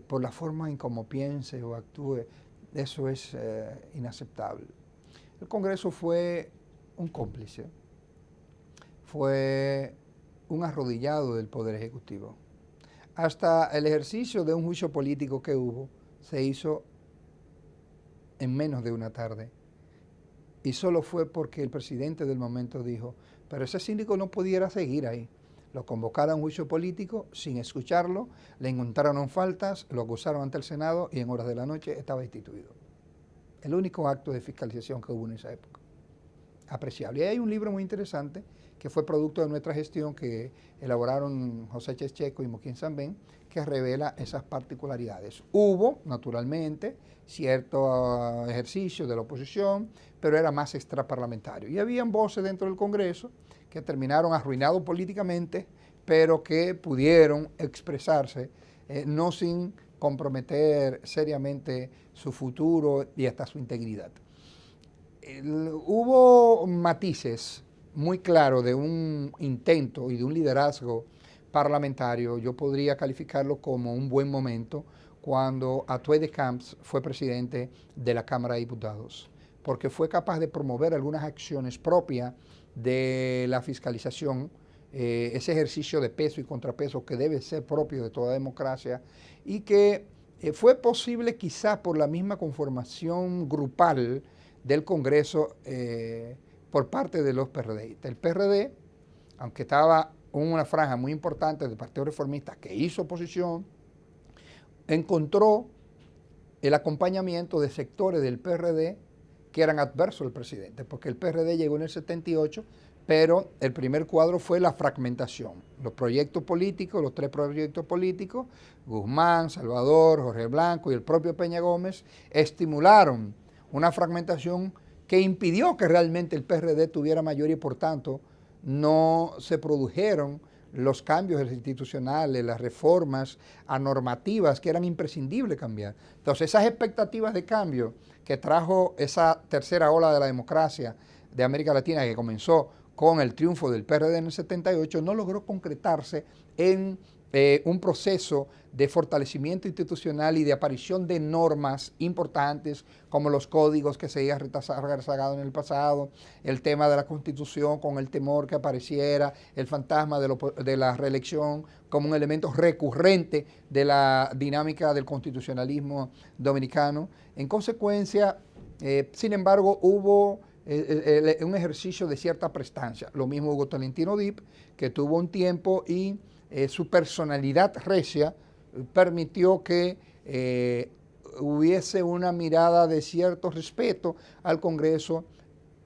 por la forma en cómo piense o actúe, eso es inaceptable. El Congreso fue un cómplice, fue un arrodillado del Poder Ejecutivo. Hasta el ejercicio de un juicio político que hubo se hizo en menos de una tarde. Y solo fue porque el presidente del momento dijo, pero ese síndico no pudiera seguir ahí. Lo convocaron a un juicio político sin escucharlo, le encontraron faltas, lo acusaron ante el Senado y en horas de la noche estaba destituido. El único acto de fiscalización que hubo en esa época. Apreciable. Y hay un libro muy interesante que fue producto de nuestra gestión que elaboraron José Checheco y Moquín Sambén, que revela esas particularidades. Hubo, naturalmente, cierto ejercicio de la oposición, pero era más extraparlamentario. Y habían voces dentro del Congreso que terminaron arruinados políticamente, pero que pudieron expresarse, no sin comprometer seriamente su futuro y hasta su integridad. Hubo matices muy claros de un intento y de un liderazgo parlamentario. Yo podría calificarlo como un buen momento cuando Atoy de Camps fue presidente de la Cámara de Diputados, porque fue capaz de promover algunas acciones propias de la fiscalización, ese ejercicio de peso y contrapeso que debe ser propio de toda democracia y que fue posible quizás por la misma conformación grupal del Congreso por parte de los PRDistas. El PRD, aunque estaba una franja muy importante del Partido Reformista que hizo oposición, encontró el acompañamiento de sectores del PRD que eran adversos al presidente, porque el PRD llegó en el 78, pero el primer cuadro fue la fragmentación. Los proyectos políticos, los tres proyectos políticos, Guzmán, Salvador, Jorge Blanco y el propio Peña Gómez, estimularon una fragmentación que impidió que realmente el PRD tuviera mayoría y por tanto no se produjeron los cambios institucionales, las reformas normativas que eran imprescindibles cambiar. Entonces esas expectativas de cambio que trajo esa tercera ola de la democracia de América Latina que comenzó con el triunfo del PRD en el 78 no logró concretarse en un proceso de fortalecimiento institucional y de aparición de normas importantes como los códigos que se habían rezagado en el pasado, el tema de la Constitución con el temor que apareciera, el fantasma de la reelección como un elemento recurrente de la dinámica del constitucionalismo dominicano. En consecuencia, sin embargo, hubo un ejercicio de cierta prestancia. Lo mismo Hugo Tolentino Dip, que tuvo un tiempo y su personalidad recia permitió que hubiese una mirada de cierto respeto al Congreso,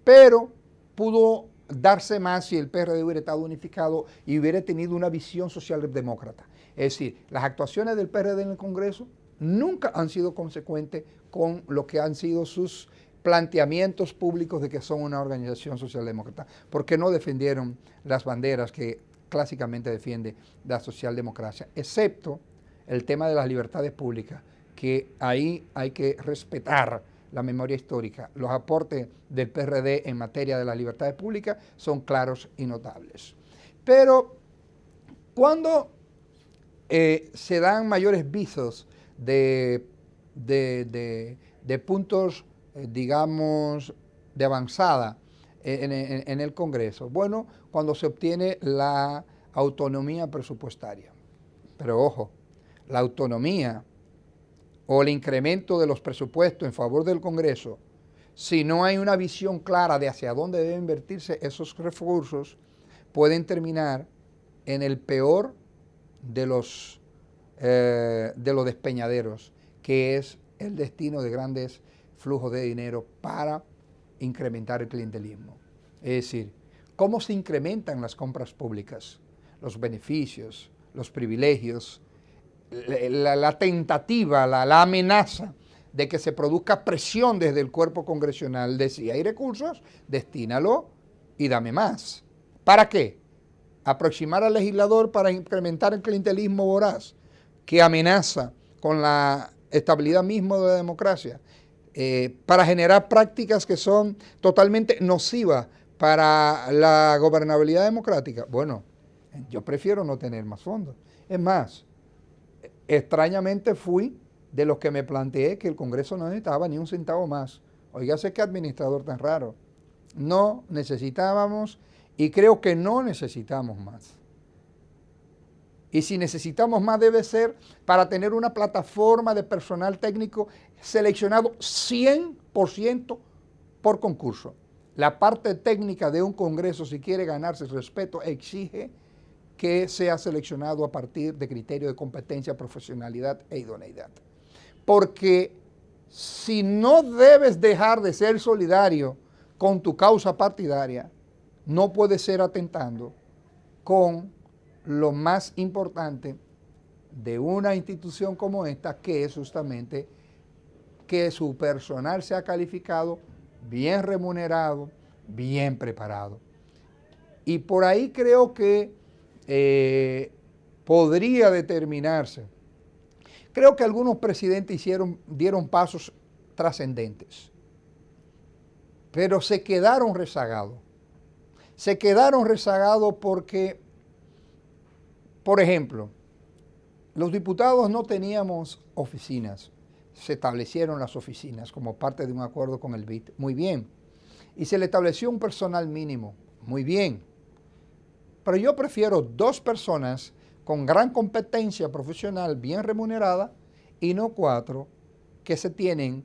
pero pudo darse más si el PRD hubiera estado unificado y hubiera tenido una visión socialdemócrata. Es decir, las actuaciones del PRD en el Congreso nunca han sido consecuentes con lo que han sido sus planteamientos públicos de que son una organización socialdemócrata, porque no defendieron las banderas que clásicamente defiende la socialdemocracia, excepto el tema de las libertades públicas, que ahí hay que respetar la memoria histórica. Los aportes del PRD en materia de las libertades públicas son claros y notables. Pero cuando se dan mayores visos de puntos, digamos, de avanzada en el Congreso, bueno, cuando se obtiene la autonomía presupuestaria. Pero ojo, la autonomía o el incremento de los presupuestos en favor del Congreso, si no hay una visión clara de hacia dónde deben invertirse esos recursos, pueden terminar en el peor de los despeñaderos, que es el destino de grandes flujos de dinero para incrementar el clientelismo. Es decir, cómo se incrementan las compras públicas, los beneficios, los privilegios, la tentativa, la amenaza de que se produzca presión desde el cuerpo congresional de si hay recursos, destínalo y dame más. ¿Para qué? Aproximar al legislador para incrementar el clientelismo voraz que amenaza con la estabilidad misma de la democracia, para generar prácticas que son totalmente nocivas para la gobernabilidad democrática. Bueno, yo prefiero no tener más fondos. Es más, extrañamente fui de los que me planteé que el Congreso no necesitaba ni un centavo más. Oígase qué administrador tan raro. No necesitábamos y creo que no necesitamos más. Y si necesitamos más, debe ser para tener una plataforma de personal técnico seleccionado 100% por concurso. La parte técnica de un congreso, si quiere ganarse el respeto, exige que sea seleccionado a partir de criterios de competencia, profesionalidad e idoneidad. Porque si no debes dejar de ser solidario con tu causa partidaria, no puedes ser atentando con lo más importante de una institución como esta, que es justamente que su personal sea calificado, bien remunerado, bien preparado. Y por ahí creo que podría determinarse. Creo que algunos presidentes dieron pasos trascendentes, pero se quedaron rezagados. Se quedaron rezagados porque, por ejemplo, los diputados no teníamos oficinas. Se establecieron las oficinas como parte de un acuerdo con el BID. Muy bien. Y se le estableció un personal mínimo. Muy bien. Pero yo prefiero 2 personas con gran competencia profesional, bien remunerada, y no 4 que se tienen.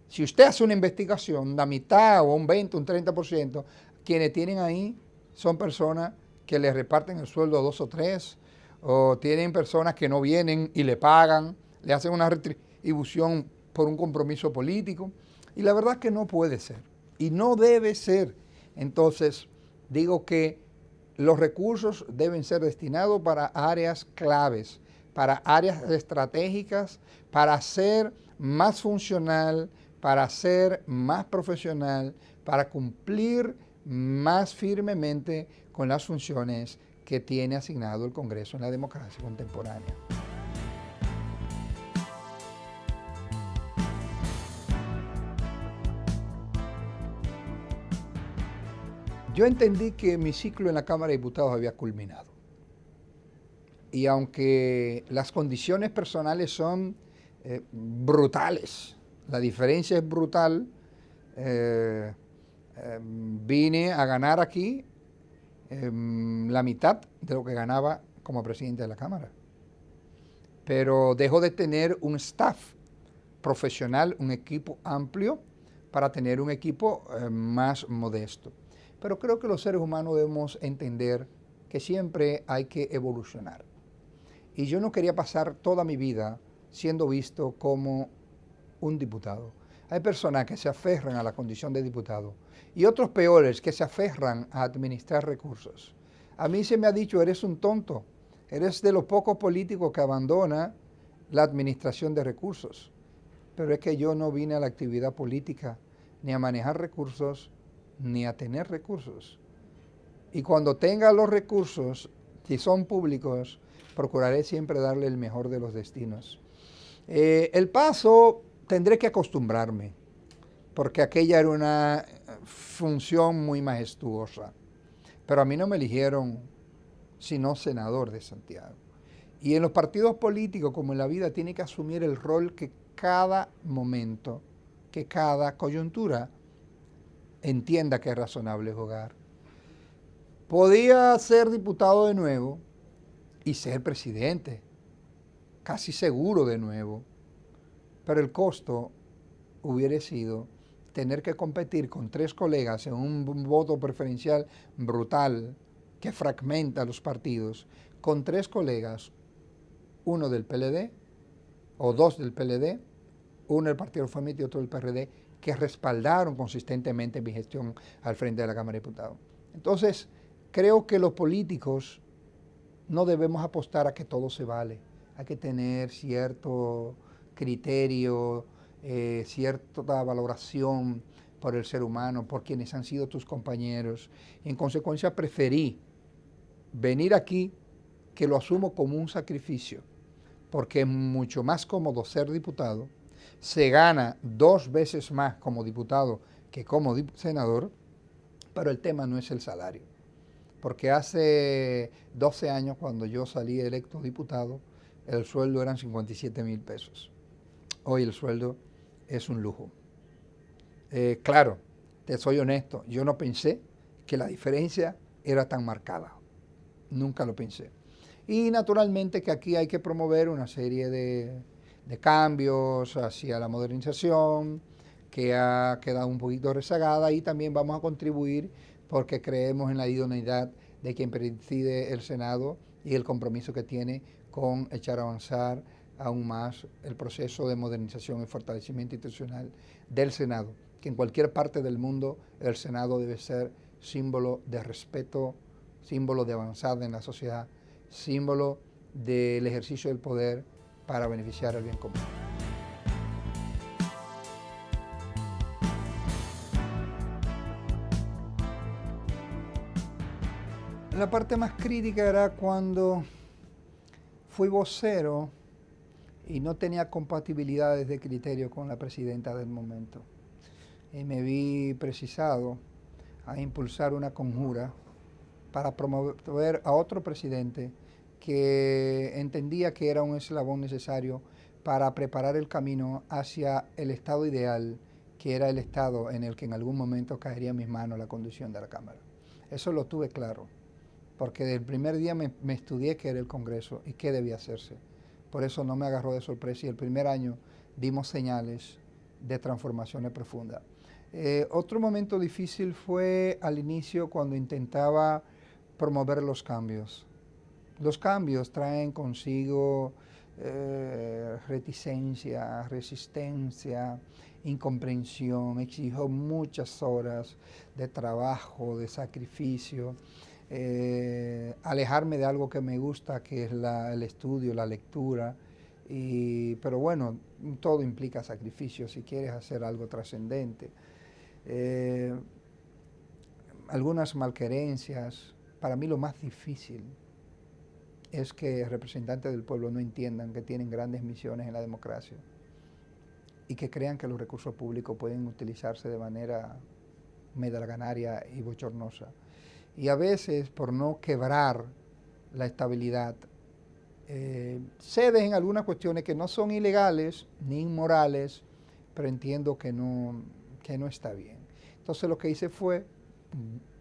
Si usted hace una investigación, la mitad o un 20, un 30%, quienes tienen ahí son personas que le reparten el sueldo a 2 o 3, o tienen personas que no vienen y le pagan, le hacen una retribución por un compromiso político. Y la verdad es que no puede ser, y no debe ser. Entonces, digo que los recursos deben ser destinados para áreas claves, para áreas estratégicas, para ser más funcional, para ser más profesional, para cumplir más firmemente con las funciones que tiene asignado el Congreso en la democracia contemporánea. Yo entendí que mi ciclo en la Cámara de Diputados había culminado. Y aunque las condiciones personales son brutales, la diferencia es brutal, vine a ganar aquí la mitad de lo que ganaba como presidente de la Cámara. Pero dejo de tener un staff profesional, un equipo amplio, para tener un equipo más modesto. Pero creo que los seres humanos debemos entender que siempre hay que evolucionar. Y yo no quería pasar toda mi vida siendo visto como un diputado. Hay personas que se aferran a la condición de diputado y otros peores que se aferran a administrar recursos. A mí se me ha dicho, eres un tonto, eres de los pocos políticos que abandona la administración de recursos. Pero es que yo no vine a la actividad política ni a manejar recursos, ni a tener recursos. Y cuando tenga los recursos, si son públicos, procuraré siempre darle el mejor de los destinos. El paso tendré que acostumbrarme, porque aquella era una función muy majestuosa. Pero a mí no me eligieron sino senador de Santiago. Y en los partidos políticos, como en la vida, tiene que asumir el rol que cada momento, que cada coyuntura entienda que es razonable jugar. Podía ser diputado de nuevo y ser presidente, casi seguro de nuevo, pero el costo hubiera sido tener que competir con 3 colegas en un voto preferencial brutal que fragmenta los partidos, con 3 colegas, uno del PLD o 2 del PLD, uno del Partido Reformista y otro del PRD, que respaldaron consistentemente mi gestión al frente de la Cámara de Diputados. Entonces, creo que los políticos no debemos apostar a que todo se vale. Hay que tener cierto criterio, cierta valoración por el ser humano, por quienes han sido tus compañeros. En consecuencia, preferí venir aquí, que lo asumo como un sacrificio, porque es mucho más cómodo ser diputado. Se gana 2 veces más como diputado que como senador, pero el tema no es el salario. Porque hace 12 años, cuando yo salí electo diputado, el sueldo eran 57,000 pesos. Hoy el sueldo es un lujo. Claro, te soy honesto, yo no pensé que la diferencia era tan marcada. Nunca lo pensé. Y naturalmente que aquí hay que promover una serie de cambios hacia la modernización, que ha quedado un poquito rezagada, y también vamos a contribuir porque creemos en la idoneidad de quien preside el Senado y el compromiso que tiene con echar a avanzar aún más el proceso de modernización y fortalecimiento institucional del Senado, que en cualquier parte del mundo el Senado debe ser símbolo de respeto, símbolo de avanzada en la sociedad, símbolo del ejercicio del poder para beneficiar al bien común. La parte más crítica era cuando fui vocero y no tenía compatibilidades de criterio con la presidenta del momento. Y me vi precisado a impulsar una conjura para promover a otro presidente que entendía que era un eslabón necesario para preparar el camino hacia el estado ideal, que era el estado en el que en algún momento caería en mis manos la conducción de la Cámara. Eso lo tuve claro, porque del primer día me estudié qué era el Congreso y qué debía hacerse. Por eso no me agarró de sorpresa y el primer año dimos señales de transformaciones profundas. Otro momento difícil fue al inicio cuando intentaba promover los cambios. Los cambios traen consigo reticencia, resistencia, incomprensión, exijo muchas horas de trabajo, de sacrificio, alejarme de algo que me gusta, que es el estudio, la lectura, pero bueno, todo implica sacrificio si quieres hacer algo trascendente. Algunas malquerencias. Para mí lo más difícil es que representantes del pueblo no entiendan que tienen grandes misiones en la democracia y que crean que los recursos públicos pueden utilizarse de manera medalganaria y bochornosa. Y a veces, por no quebrar la estabilidad, cedes en algunas cuestiones que no son ilegales ni inmorales, pero entiendo que no está bien. Entonces lo que hice fue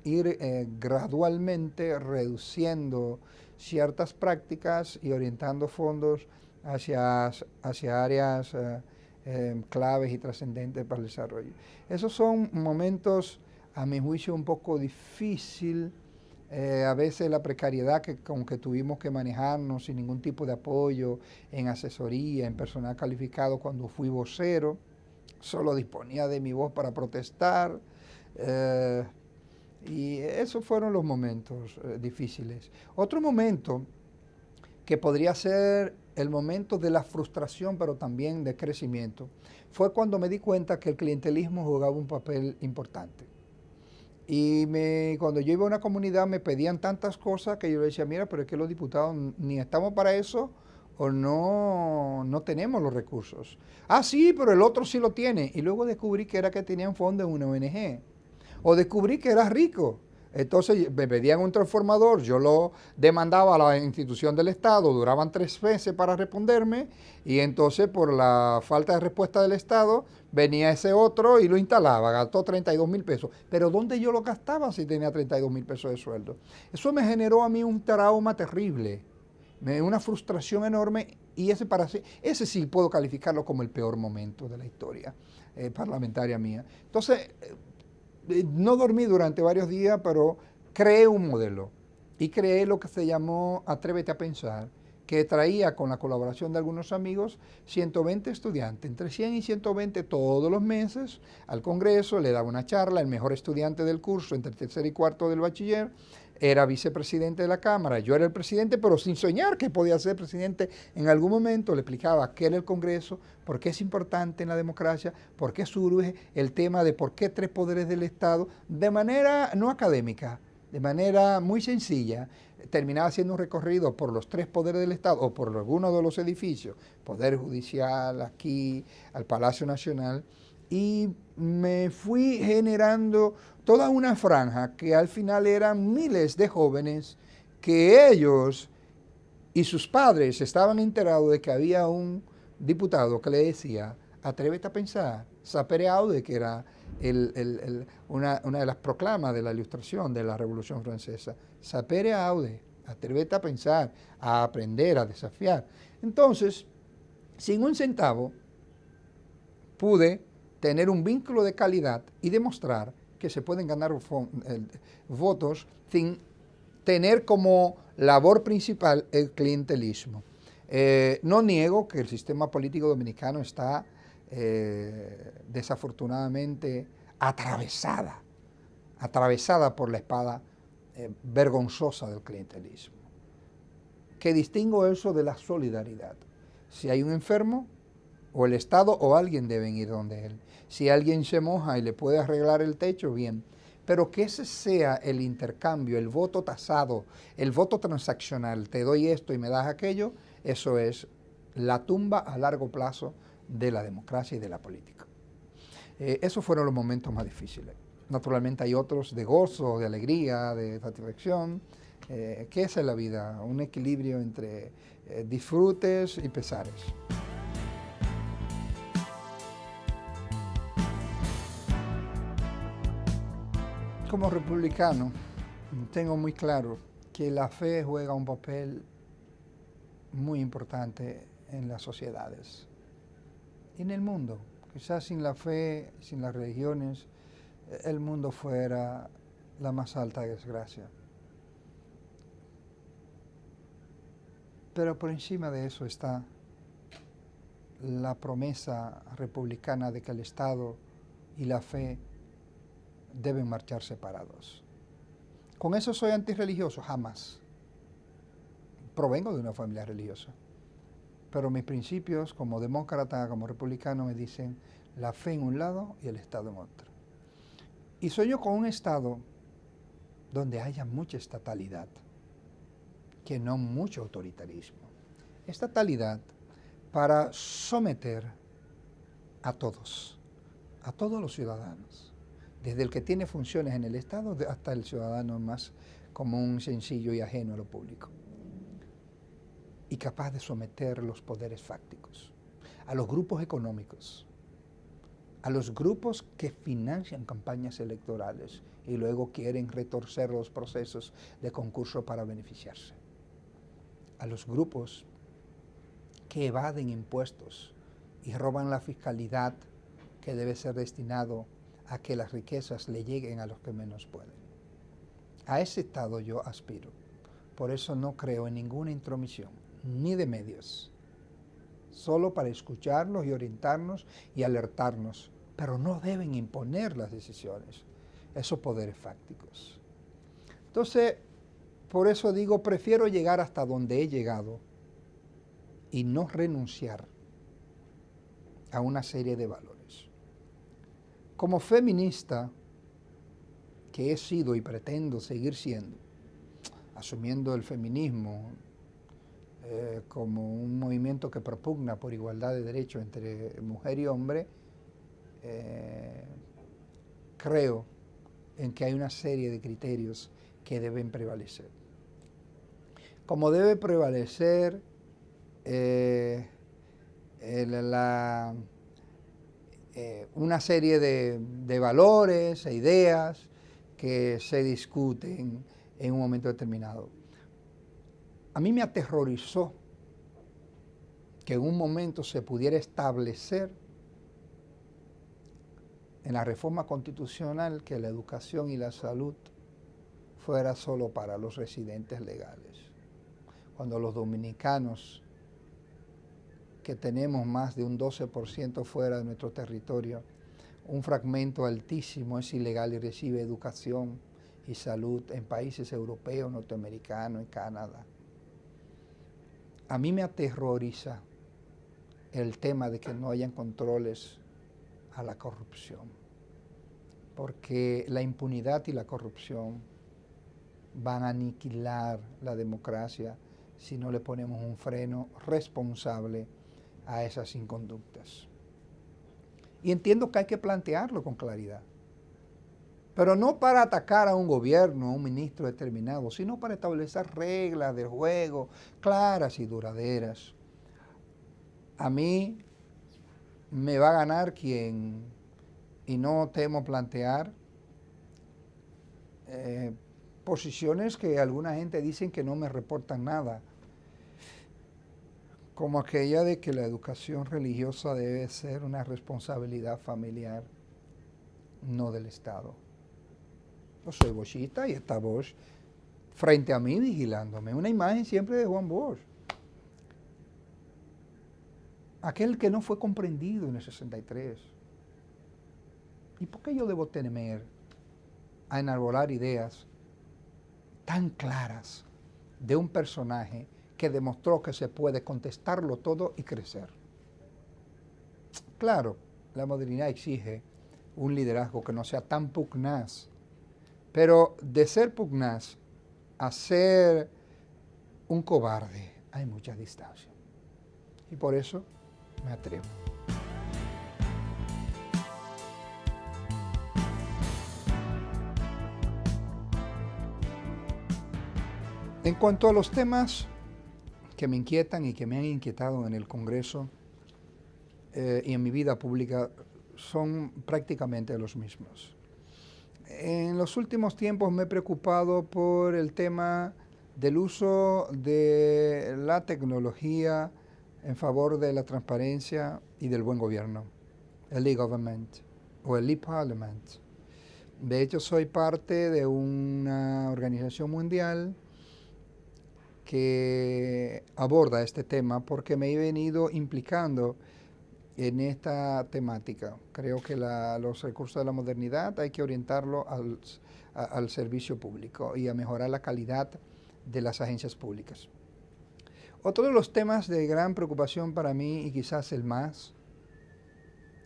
ir gradualmente reduciendo ciertas prácticas y orientando fondos hacia áreas claves y trascendentes para el desarrollo. Esos son momentos, a mi juicio, un poco difícil. A veces la precariedad con que tuvimos que manejarnos sin ningún tipo de apoyo en asesoría, en personal calificado cuando fui vocero, solo disponía de mi voz para protestar. Y esos fueron los momentos difíciles. Otro momento que podría ser el momento de la frustración, pero también de crecimiento, fue cuando me di cuenta que el clientelismo jugaba un papel importante. Y cuando yo iba a una comunidad me pedían tantas cosas que yo le decía, mira, pero es que los diputados ni estamos para eso o no tenemos los recursos. Ah, sí, pero el otro sí lo tiene. Y luego descubrí que era que tenían fondos en una ONG. O descubrí que era rico. Entonces me pedían un transformador, yo lo demandaba a la institución del Estado, duraban 3 meses para responderme, y entonces por la falta de respuesta del Estado venía ese otro y lo instalaba, gastó 32,000 pesos. Pero ¿dónde yo lo gastaba si tenía 32,000 pesos de sueldo? Eso me generó a mí un trauma terrible, una frustración enorme, y ese sí puedo calificarlo como el peor momento de la historia parlamentaria mía. Entonces, no dormí durante varios días, pero creé un modelo y creé lo que se llamó Atrévete a Pensar, que traía con la colaboración de algunos amigos 120 estudiantes, entre 100 y 120 todos los meses al Congreso, le daba una charla, el mejor estudiante del curso entre tercer y cuarto del bachiller, era vicepresidente de la Cámara, yo era el presidente, pero sin soñar que podía ser presidente en algún momento. Le explicaba qué era el Congreso, por qué es importante en la democracia, por qué surge el tema de por qué 3 poderes del Estado, de manera no académica, de manera muy sencilla. Terminaba haciendo un recorrido por los 3 poderes del Estado o por algunos de los edificios, Poder Judicial, aquí, al Palacio Nacional, y me fui generando toda una franja que al final eran miles de jóvenes que ellos y sus padres estaban enterados de que había un diputado que le decía, atrévete a pensar, sapere aude, que era una de las proclamas de la Ilustración de la Revolución Francesa, sapere aude, Atrévete a pensar, a aprender, a desafiar. Entonces, sin un centavo, pude tener un vínculo de calidad y demostrar que se pueden ganar votos sin tener como labor principal el clientelismo. No niego que el sistema político dominicano está desafortunadamente atravesada por la espada vergonzosa del clientelismo. ¿Qué distingo eso de la solidaridad? Si hay un enfermo, o el Estado o alguien deben ir donde él. Si alguien se moja y le puede arreglar el techo, bien. Pero que ese sea el intercambio, el voto tasado, el voto transaccional, te doy esto y me das aquello, eso es la tumba a largo plazo de la democracia y de la política. Esos fueron los momentos más difíciles. Naturalmente hay otros de gozo, de alegría, de satisfacción, que esa es la vida, un equilibrio entre disfrutes y pesares. Como republicano, tengo muy claro que la fe juega un papel muy importante en las sociedades y en el mundo. Quizás sin la fe, sin las religiones, el mundo fuera la más alta desgracia. Pero por encima de eso está la promesa republicana de que el Estado y la fe deben marchar separados. ¿Con eso soy antirreligioso? Jamás. Provengo de una familia religiosa. Pero mis principios como demócrata, como republicano, me dicen la fe en un lado y el Estado en otro. Y sueño con un Estado donde haya mucha estatalidad, que no mucho autoritarismo. Estatalidad para someter a todos los ciudadanos, desde el que tiene funciones en el Estado hasta el ciudadano más común, sencillo y ajeno a lo público. Y capaz de someter los poderes fácticos, a los grupos económicos, a los grupos que financian campañas electorales y luego quieren retorcer los procesos de concurso para beneficiarse, a los grupos que evaden impuestos y roban la fiscalidad que debe ser destinado a que las riquezas le lleguen a los que menos pueden. A ese estado yo aspiro. Por eso no creo en ninguna intromisión, ni de medios, solo para escucharlos y orientarnos y alertarnos, pero no deben imponer las decisiones, esos poderes fácticos. Entonces, por eso digo, prefiero llegar hasta donde he llegado y no renunciar a una serie de valores. Como feminista, que he sido y pretendo seguir siendo, asumiendo el feminismo como un movimiento que propugna por igualdad de derechos entre mujer y hombre, creo en que hay una serie de criterios que deben prevalecer. Como debe prevalecer una serie de valores e ideas que se discuten en un momento determinado. A mí me aterrorizó que en un momento se pudiera establecer en la reforma constitucional que la educación y la salud fuera solo para los residentes legales, cuando los dominicanos que tenemos más de un 12% fuera de nuestro territorio, un fragmento altísimo es ilegal y recibe educación y salud en países europeos, norteamericanos y Canadá. A mí me aterroriza el tema de que no hayan controles a la corrupción, porque la impunidad y la corrupción van a aniquilar la democracia si no le ponemos un freno responsable a esas inconductas. Y entiendo que hay que plantearlo con claridad, pero no para atacar a un gobierno, a un ministro determinado, sino para establecer reglas de juego claras y duraderas. A mí me va a ganar quien, y no temo plantear, posiciones que alguna gente dicen que no me reportan nada, como aquella de que la educación religiosa debe ser una responsabilidad familiar, no del Estado. Yo soy boschista y está Bosch frente a mí vigilándome. Una imagen siempre de Juan Bosch. Aquel que no fue comprendido en el 63. ¿Y por qué yo debo temer a enarbolar ideas tan claras de un personaje que demostró que se puede contestarlo todo y crecer? Claro, la modernidad exige un liderazgo que no sea tan pugnaz, pero de ser pugnaz a ser un cobarde hay mucha distancia. Y por eso me atrevo. En cuanto a los temas que me inquietan y que me han inquietado en el Congreso y en mi vida pública, son prácticamente los mismos. En los últimos tiempos me he preocupado por el tema del uso de la tecnología en favor de la transparencia y del buen gobierno, el e-government o el e-parliament. De hecho, soy parte de una organización mundial que aborda este tema porque me he venido implicando en esta temática. Creo que los recursos de la modernidad hay que orientarlo al servicio público y a mejorar la calidad de las agencias públicas. Otro de los temas de gran preocupación para mí, y quizás el más,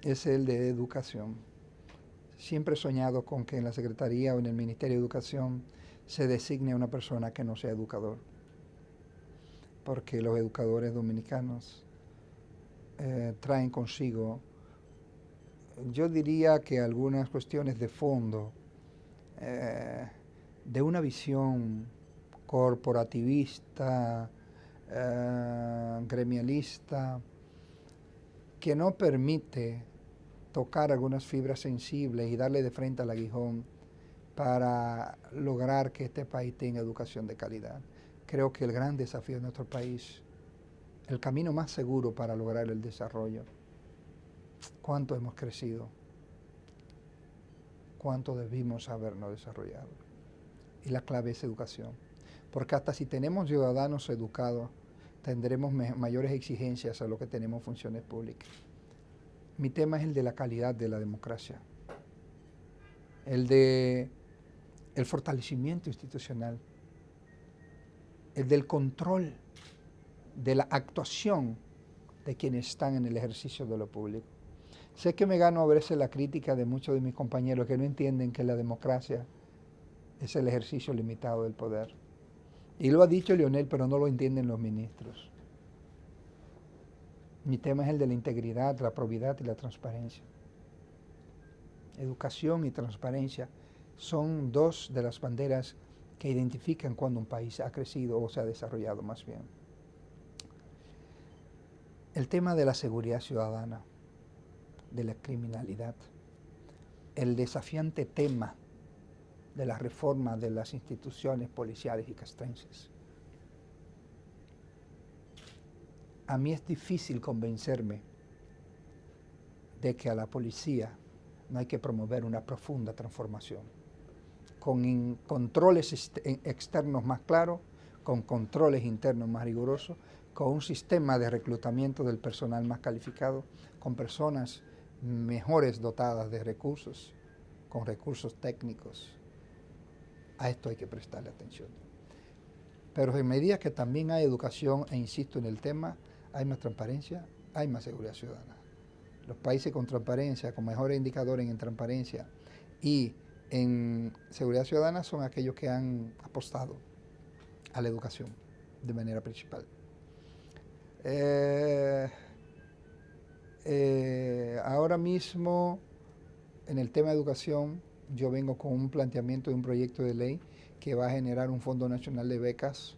es el de educación. Siempre he soñado con que en la Secretaría o en el Ministerio de Educación se designe una persona que no sea educador, porque los educadores dominicanos traen consigo, yo diría que algunas cuestiones de fondo, de una visión corporativista, gremialista, que no permite tocar algunas fibras sensibles y darle de frente al aguijón para lograr que este país tenga educación de calidad. Creo que el gran desafío de nuestro país, el camino más seguro para lograr el desarrollo, cuánto hemos crecido, cuánto debimos habernos desarrollado. Y la clave es educación, porque hasta si tenemos ciudadanos educados, tendremos mayores exigencias a lo que tenemos funciones públicas. Mi tema es el de la calidad de la democracia, el de el fortalecimiento institucional, el del control de la actuación de quienes están en el ejercicio de lo público. Sé que me gano a veces la crítica de muchos de mis compañeros que no entienden que la democracia es el ejercicio limitado del poder. Y lo ha dicho Leonel, pero no lo entienden los ministros. Mi tema es el de la integridad, la probidad y la transparencia. Educación y transparencia son dos de las banderas que identifican cuando un país ha crecido o se ha desarrollado más bien. El tema de la seguridad ciudadana, de la criminalidad, el desafiante tema de la reforma de las instituciones policiales y castrenses. A mí es difícil convencerme de que a la policía no hay que promover una profunda transformación, con controles externos más claros, con controles internos más rigurosos, con un sistema de reclutamiento del personal más calificado, con personas mejores dotadas de recursos, con recursos técnicos. A esto hay que prestarle atención. Pero en medida que también hay educación, e insisto en el tema, hay más transparencia, hay más seguridad ciudadana. Los países con transparencia, con mejores indicadores en transparencia y en seguridad ciudadana son aquellos que han apostado a la educación de manera principal. Ahora mismo, en el tema de educación, yo vengo con un planteamiento de un proyecto de ley que va a generar un Fondo Nacional de Becas,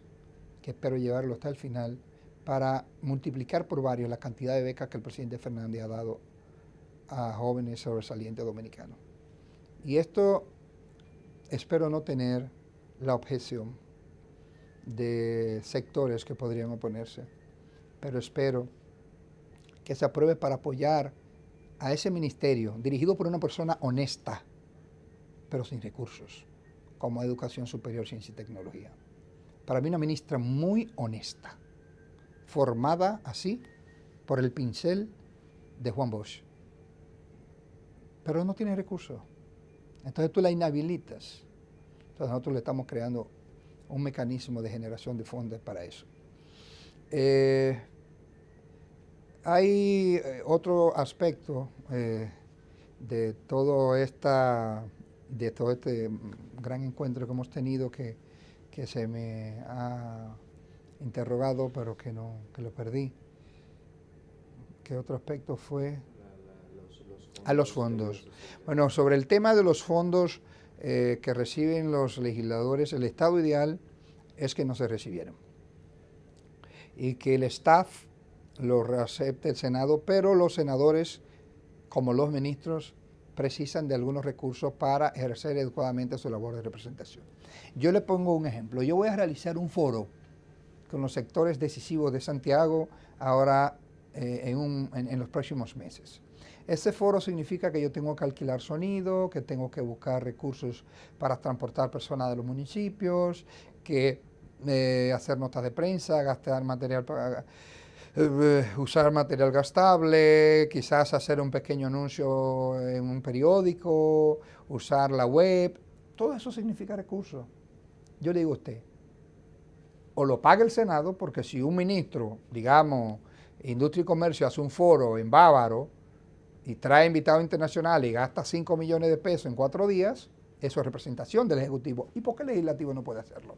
que espero llevarlo hasta el final, para multiplicar por varios la cantidad de becas que el presidente Fernández ha dado a jóvenes sobresalientes dominicanos. Y esto espero no tener la objeción de sectores que podrían oponerse, pero espero que se apruebe para apoyar a ese ministerio dirigido por una persona honesta, pero sin recursos, como Educación Superior, Ciencia y Tecnología. Para mí una ministra muy honesta, formada así por el pincel de Juan Bosch, pero no tiene recursos. Entonces tú la inhabilitas. Entonces nosotros le estamos creando un mecanismo de generación de fondos para eso. Hay otro aspecto de todo este gran encuentro que hemos tenido que se me ha interrogado, pero que lo perdí. ¿Qué otro aspecto fue? Los fondos. Bueno, sobre el tema de los fondos que reciben los legisladores, el estado ideal es que no se recibieran y que el staff lo acepte el Senado, pero los senadores, como los ministros, precisan de algunos recursos para ejercer adecuadamente su labor de representación. Yo le pongo un ejemplo. Yo voy a realizar un foro con los sectores decisivos de Santiago ahora en los próximos meses. Ese foro significa que yo tengo que alquilar sonido, que tengo que buscar recursos para transportar personas de los municipios, que hacer notas de prensa, gastar material para usar material gastable, quizás hacer un pequeño anuncio en un periódico, usar la web. Todo eso significa recursos. Yo le digo a usted, o lo paga el Senado, porque si un ministro, digamos, Industria y Comercio, hace un foro en Bávaro y trae invitados internacionales y gasta 5 millones de pesos en 4 días, eso es representación del Ejecutivo. ¿Y por qué el Legislativo no puede hacerlo?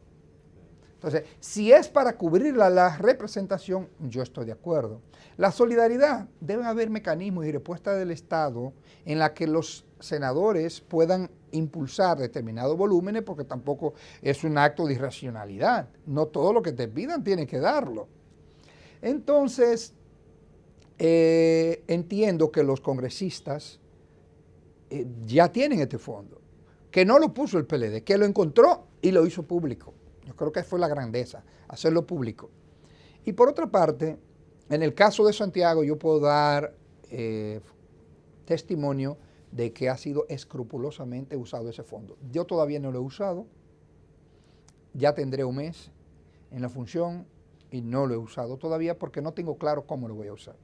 Entonces, si es para cubrir la representación, yo estoy de acuerdo. La solidaridad, deben haber mecanismos y respuestas del Estado en la que los senadores puedan impulsar determinados volúmenes, porque tampoco es un acto de irracionalidad. No todo lo que te pidan tienes que darlo. Entonces, entiendo que los congresistas ya tienen este fondo, que no lo puso el PLD, que lo encontró y lo hizo público. Yo creo que fue la grandeza, hacerlo público. Y por otra parte, en el caso de Santiago, yo puedo dar testimonio de que ha sido escrupulosamente usado ese fondo. Yo todavía no lo he usado, ya tendré un mes en la función y no lo he usado todavía porque no tengo claro cómo lo voy a usar.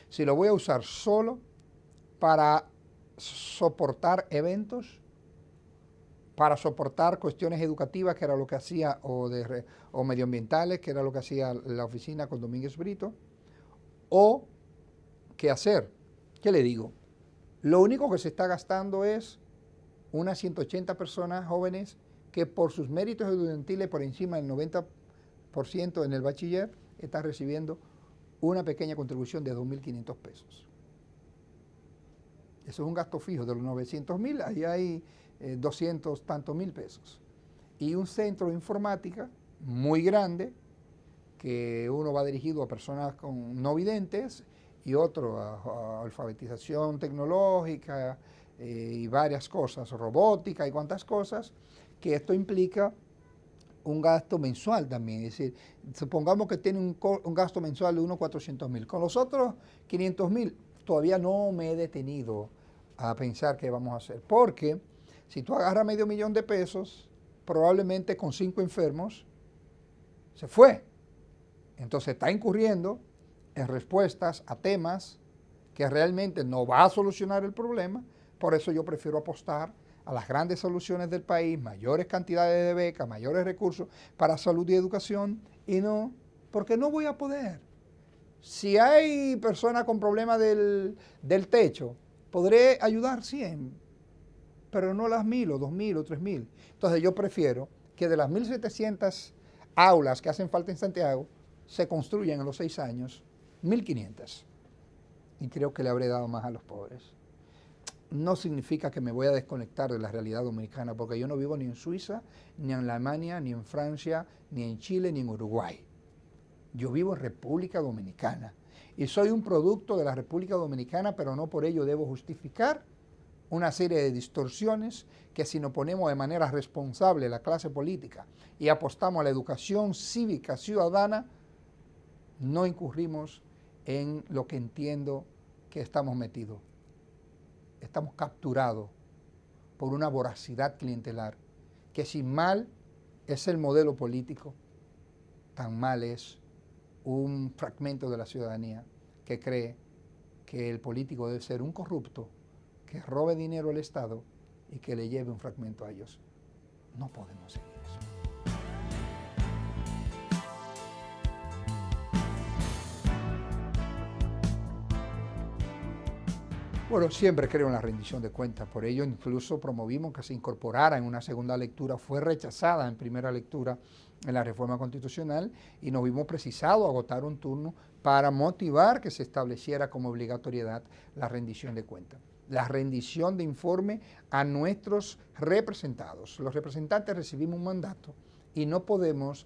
Si lo voy a usar solo para soportar eventos, para soportar cuestiones educativas, que era lo que hacía, o medioambientales, que era lo que hacía la oficina con Domínguez Brito, o qué hacer. ¿Qué le digo? Lo único que se está gastando es unas 180 personas jóvenes que por sus méritos estudiantiles, por encima del 90% en el bachiller, están recibiendo una pequeña contribución de 2.500 pesos. Eso es un gasto fijo de los 900.000, ahí hay 200 tantos mil pesos. Y un centro de informática muy grande, que uno va dirigido a personas no videntes y otro a alfabetización tecnológica y varias cosas, robótica y cuantas cosas, que esto implica un gasto mensual también. Es decir, supongamos que tiene un gasto mensual de unos 400.000. Con los otros 500.000 todavía no me he detenido a pensar qué vamos a hacer, porque si tú agarras $500.000 de pesos, probablemente con 5 enfermos, se fue. Entonces está incurriendo en respuestas a temas que realmente no va a solucionar el problema. Por eso yo prefiero apostar a las grandes soluciones del país, mayores cantidades de becas, mayores recursos para salud y educación, y no, porque no voy a poder. Si hay personas con problemas del techo, podré ayudar 100, pero no las 1.000 o 2.000 o 3.000. Entonces yo prefiero que de las 1.700 aulas que hacen falta en Santiago, se construyan en los 6 años 1.500. Y creo que le habré dado más a los pobres. No significa que me voy a desconectar de la realidad dominicana, porque yo no vivo ni en Suiza, ni en Alemania, ni en Francia, ni en Chile, ni en Uruguay. Yo vivo en República Dominicana y soy un producto de la República Dominicana, pero no por ello debo justificar una serie de distorsiones que si nos ponemos de manera responsable la clase política y apostamos a la educación cívica ciudadana, no incurrimos en lo que entiendo que estamos metidos. Estamos capturados por una voracidad clientelar, que si mal es el modelo político, tan mal es un fragmento de la ciudadanía que cree que el político debe ser un corrupto, que robe dinero al Estado y que le lleve un fragmento a ellos. No podemos seguir eso. Bueno, siempre creo en la rendición de cuentas, por ello incluso promovimos que se incorporara en una segunda lectura, fue rechazada en primera lectura en la reforma constitucional y nos vimos precisados a agotar un turno para motivar que se estableciera como obligatoriedad la rendición de cuentas, la rendición de informe a nuestros representados. Los representantes recibimos un mandato y no podemos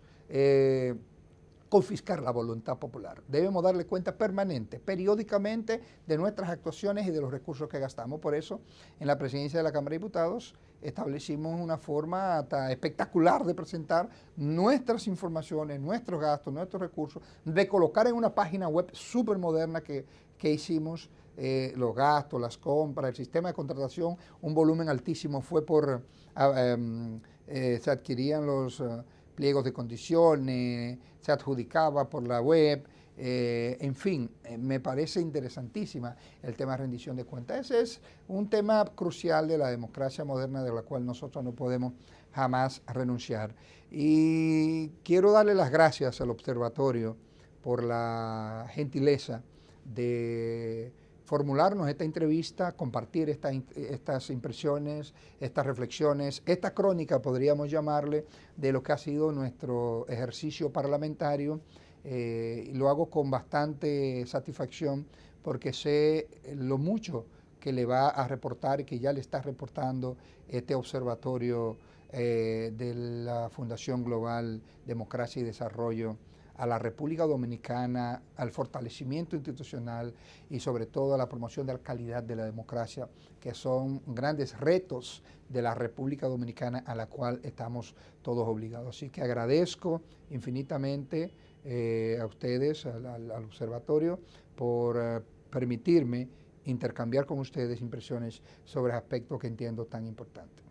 confiscar la voluntad popular. Debemos darle cuenta permanente, periódicamente, de nuestras actuaciones y de los recursos que gastamos. Por eso, en la presidencia de la Cámara de Diputados, establecimos una forma hasta espectacular de presentar nuestras informaciones, nuestros gastos, nuestros recursos, de colocar en una página web súper moderna que hicimos los gastos, las compras, el sistema de contratación, un volumen altísimo fue por, se adquirían los pliegos de condiciones, se adjudicaba por la web, en fin, me parece interesantísima el tema de rendición de cuentas. Ese es un tema crucial de la democracia moderna de la cual nosotros no podemos jamás renunciar. Y quiero darle las gracias al observatorio por la gentileza de formularnos esta entrevista, compartir estas impresiones, estas reflexiones, esta crónica, podríamos llamarle, de lo que ha sido nuestro ejercicio parlamentario. Y lo hago con bastante satisfacción porque sé lo mucho que le va a reportar y que ya le está reportando este observatorio de la Fundación Global Democracia y Desarrollo a la República Dominicana, al fortalecimiento institucional y sobre todo a la promoción de la calidad de la democracia, que son grandes retos de la República Dominicana a la cual estamos todos obligados. Así que agradezco infinitamente a ustedes, al observatorio, por permitirme intercambiar con ustedes impresiones sobre aspectos que entiendo tan importantes.